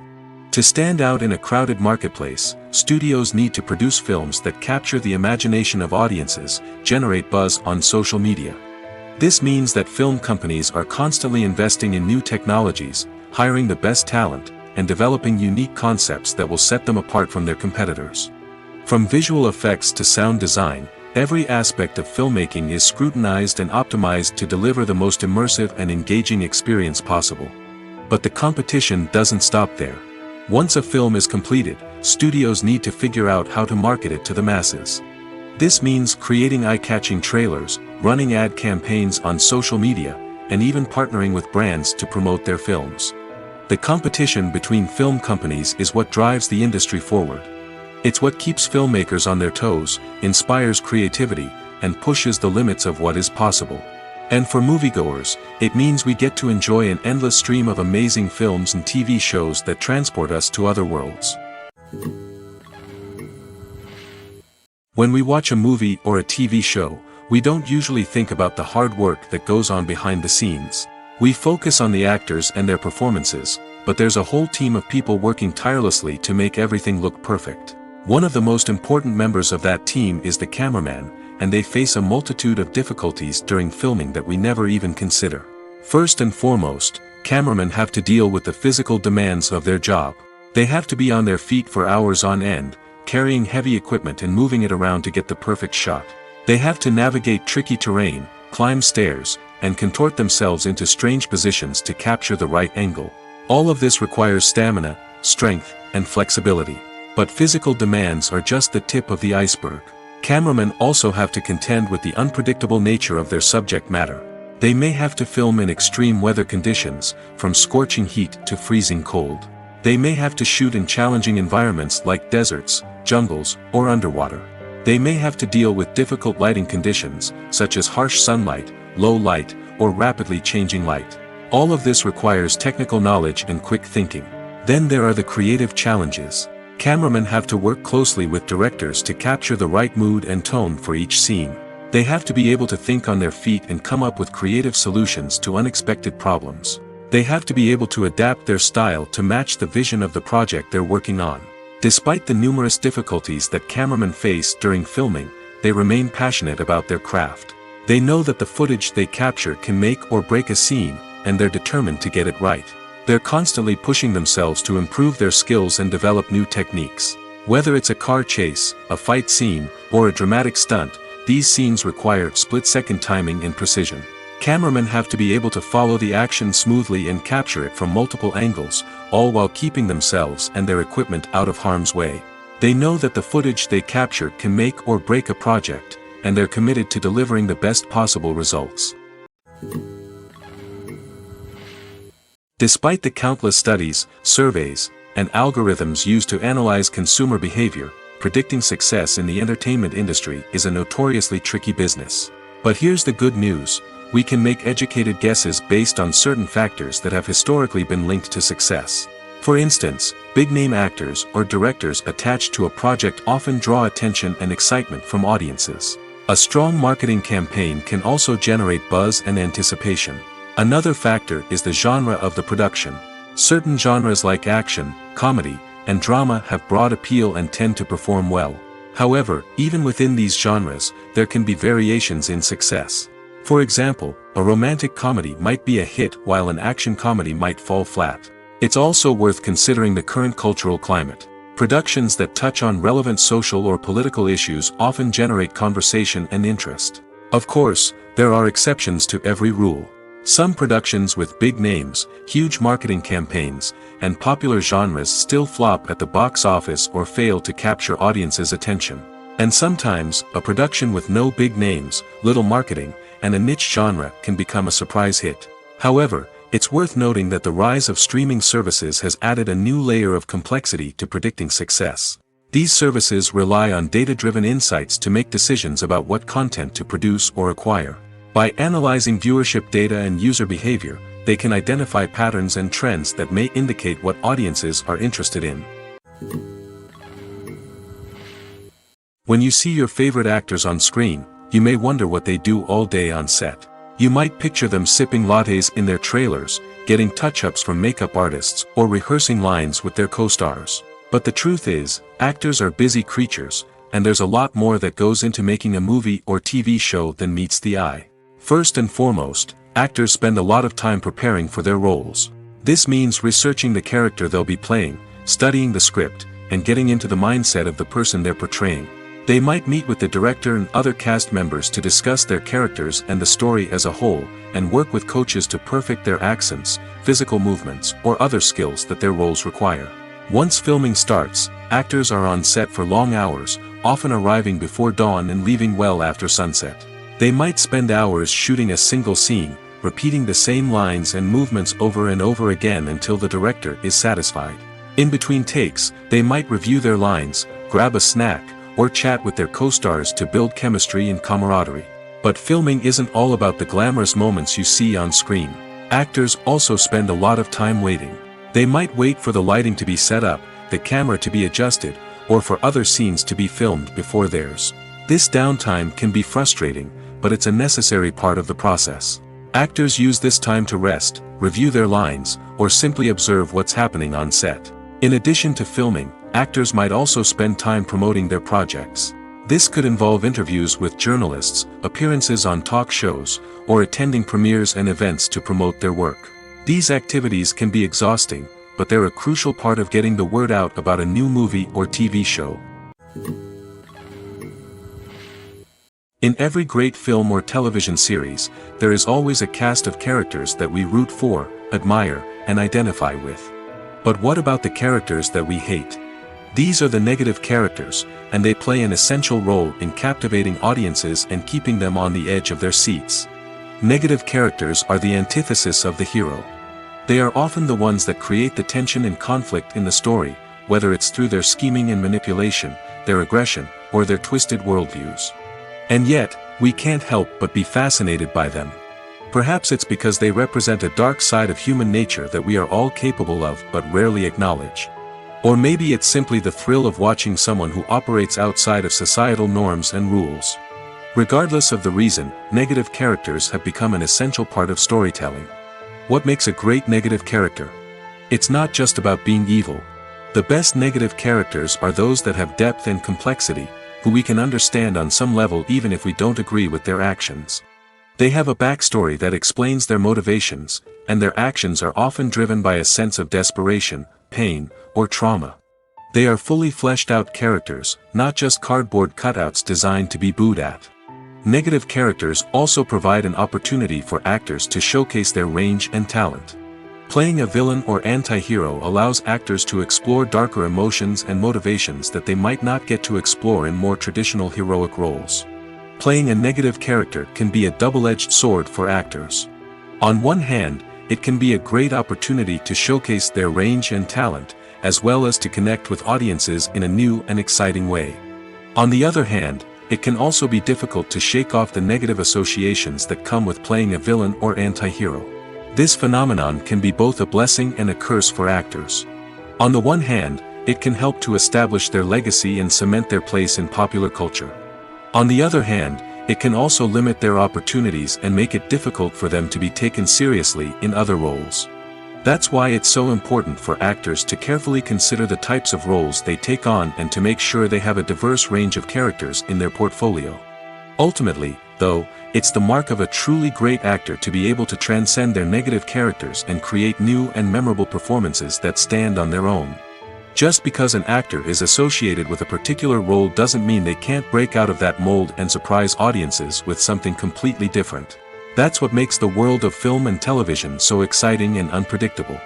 Speaker 1: To stand out in a crowded marketplace, studios need to produce films that capture the imagination of audiences, generate buzz on social media. This means that film companies are constantly investing in new technologies, hiring the best talent, and developing unique concepts that will set them apart from their competitors. From visual effects to sound design, every aspect of filmmaking is scrutinized and optimized to deliver the most immersive and engaging experience possible. But the competition doesn't stop there. Once a film is completed, studios need to figure out how to market it to the masses. This means creating eye-catching trailers, running ad campaigns on social media, and even partnering with brands to promote their films. The competition between film companies is what drives the industry forward. It's what keeps filmmakers on their toes, inspires creativity, and pushes the limits of what is possible. And for moviegoers, it means we get to enjoy an endless stream of amazing films and TV shows that transport us to other worlds. When we watch a movie or a TV show, we don't usually think about the hard work that goes on behind the scenes. We focus on the actors and their performances, but there's a whole team of people working tirelessly to make everything look perfect. One of the most important members of that team is the cameraman, and they face a multitude of difficulties during filming that we never even consider. First and foremost, cameramen have to deal with the physical demands of their job. They have to be on their feet for hours on end, carrying heavy equipment and moving it around to get the perfect shot. They have to navigate tricky terrain, climb stairs, and contort themselves into strange positions to capture the right angle. All of this requires stamina, strength, and flexibility. But physical demands are just the tip of the iceberg. Cameramen also have to contend with the unpredictable nature of their subject matter. They may have to film in extreme weather conditions, from scorching heat to freezing cold. They may have to shoot in challenging environments like deserts, jungles, or underwater. They may have to deal with difficult lighting conditions, such as harsh sunlight, low light, or rapidly changing light. All of this requires technical knowledge and quick thinking. Then there are the creative challenges. Cameramen have to work closely with directors to capture the right mood and tone for each scene. They have to be able to think on their feet and come up with creative solutions to unexpected problems. They have to be able to adapt their style to match the vision of the project they're working on. Despite the numerous difficulties that cameramen face during filming, they remain passionate about their craft. They know that the footage they capture can make or break a scene, and they're determined to get it right. They're constantly pushing themselves to improve their skills and develop new techniques. Whether it's a car chase, a fight scene, or a dramatic stunt, these scenes require split-second timing and precision. Cameramen have to be able to follow the action smoothly and capture it from multiple angles, all while keeping themselves and their equipment out of harm's way. They know that the footage they capture can make or break a project, and they're committed to delivering the best possible results. Despite the countless studies, surveys, and algorithms used to analyze consumer behavior, predicting success in the entertainment industry is a notoriously tricky business. But here's the good news: we can make educated guesses based on certain factors that have historically been linked to success. For instance, big-name actors or directors attached to a project often draw attention and excitement from audiences. A strong marketing campaign can also generate buzz and anticipation. Another factor is the genre of the production. Certain genres like action, comedy, and drama have broad appeal and tend to perform well. However, even within these genres, there can be variations in success. For example, a romantic comedy might be a hit while an action comedy might fall flat. It's also worth considering the current cultural climate. Productions that touch on relevant social or political issues often generate conversation and interest. Of course, there are exceptions to every rule. Some productions with big names, huge marketing campaigns, and popular genres still flop at the box office or fail to capture audiences' attention. And sometimes, a production with no big names, little marketing, and a niche genre can become a surprise hit. However, it's worth noting that the rise of streaming services has added a new layer of complexity to predicting success. These services rely on data-driven insights to make decisions about what content to produce or acquire. By analyzing viewership data and user behavior, they can identify patterns and trends that may indicate what audiences are interested in. When you see your favorite actors on screen, you may wonder what they do all day on set. You might picture them sipping lattes in their trailers, getting touch-ups from makeup artists, or rehearsing lines with their co-stars. But the truth is, actors are busy creatures, and there's a lot more that goes into making a movie or TV show than meets the eye. First and foremost, actors spend a lot of time preparing for their roles. This means researching the character they'll be playing, studying the script, and getting into the mindset of the person they're portraying. They might meet with the director and other cast members to discuss their characters and the story as a whole, and work with coaches to perfect their accents, physical movements, or other skills that their roles require. Once filming starts, actors are on set for long hours, often arriving before dawn and leaving well after sunset. They might spend hours shooting a single scene, repeating the same lines and movements over and over again until the director is satisfied. In between takes, they might review their lines, grab a snack, or chat with their co-stars to build chemistry and camaraderie. But filming isn't all about the glamorous moments you see on screen. Actors also spend a lot of time waiting. They might wait for the lighting to be set up, the camera to be adjusted, or for other scenes to be filmed before theirs. This downtime can be frustrating, but it's a necessary part of the process. Actors use this time to rest, review their lines, or simply observe what's happening on set. In addition to filming, actors might also spend time promoting their projects. This could involve interviews with journalists, appearances on talk shows, or attending premieres and events to promote their work. These activities can be exhausting, but they're a crucial part of getting the word out about a new movie or TV show. In every great film or television series, there is always a cast of characters that we root for, admire, and identify with. But what about the characters that we hate? These are the negative characters, and they play an essential role in captivating audiences and keeping them on the edge of their seats. Negative characters are the antithesis of the hero. They are often the ones that create the tension and conflict in the story, whether it's through their scheming and manipulation, their aggression, or their twisted worldviews. And yet, we can't help but be fascinated by them. Perhaps it's because they represent a dark side of human nature that we are all capable of but rarely acknowledge. Or maybe it's simply the thrill of watching someone who operates outside of societal norms and rules. Regardless of the reason, negative characters have become an essential part of storytelling. What makes a great negative character? It's not just about being evil. The best negative characters are those that have depth and complexity, who we can understand on some level even if we don't agree with their actions. They have a backstory that explains their motivations, and their actions are often driven by a sense of desperation, pain, or trauma. They are fully fleshed out characters, not just cardboard cutouts designed to be booed at. Negative characters also provide an opportunity for actors to showcase their range and talent. Playing a villain or anti-hero allows actors to explore darker emotions and motivations that they might not get to explore in more traditional heroic roles. Playing a negative character can be a double-edged sword for actors. On one hand, it can be a great opportunity to showcase their range and talent, as well as to connect with audiences in a new and exciting way. On the other hand, it can also be difficult to shake off the negative associations that come with playing a villain or anti-hero. This phenomenon can be both a blessing and a curse for actors. On the one hand, it can help to establish their legacy and cement their place in popular culture. On the other hand, it can also limit their opportunities and make it difficult for them to be taken seriously in other roles. That's why it's so important for actors to carefully consider the types of roles they take on and to make sure they have a diverse range of characters in their portfolio. Ultimately, though, it's the mark of a truly great actor to be able to transcend their negative characters and create new and memorable performances that stand on their own. Just because an actor is associated with a particular role doesn't mean they can't break out of that mold and surprise audiences with something completely different. That's what makes the world of film and television so exciting and unpredictable.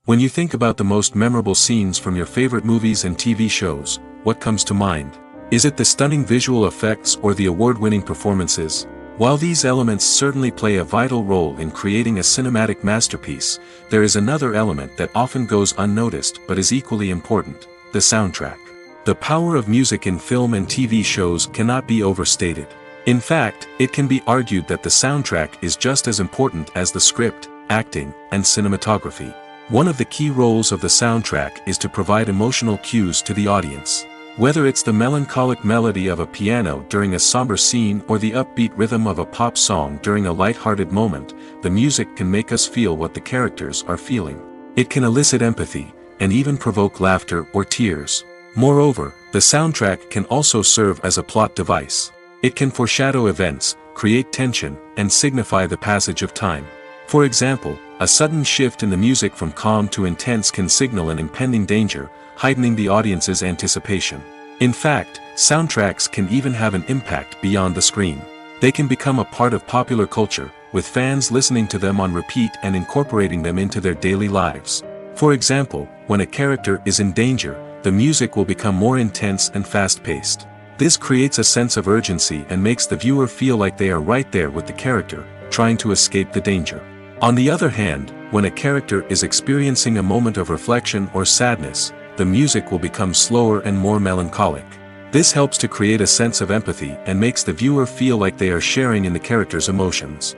Speaker 1: When you think about the most memorable scenes from your favorite movies and TV shows, what comes to mind? Is it the stunning visual effects or the award-winning performances? While these elements certainly play a vital role in creating a cinematic masterpiece, there is another element that often goes unnoticed but is equally important: the soundtrack. The power of music in film and TV shows cannot be overstated. In fact, it can be argued that the soundtrack is just as important as the script, acting, and cinematography. One of the key roles of the soundtrack is to provide emotional cues to the audience. Whether it's the melancholic melody of a piano during a somber scene or the upbeat rhythm of a pop song during a light-hearted moment, the music can make us feel what the characters are feeling. It can elicit empathy, and even provoke laughter or tears. Moreover, the soundtrack can also serve as a plot device. It can foreshadow events, create tension, and signify the passage of time. For example, a sudden shift in the music from calm to intense can signal an impending danger, heightening the audience's anticipation. In fact, soundtracks can even have an impact beyond the screen. They can become a part of popular culture, with fans listening to them on repeat and incorporating them into their daily lives. For example, when a character is in danger, the music will become more intense and fast-paced. This creates a sense of urgency and makes the viewer feel like they are right there with the character, trying to escape the danger. On the other hand, when a character is experiencing a moment of reflection or sadness, the music will become slower and more melancholic. This helps to create a sense of empathy and makes the viewer feel like they are sharing in the character's emotions.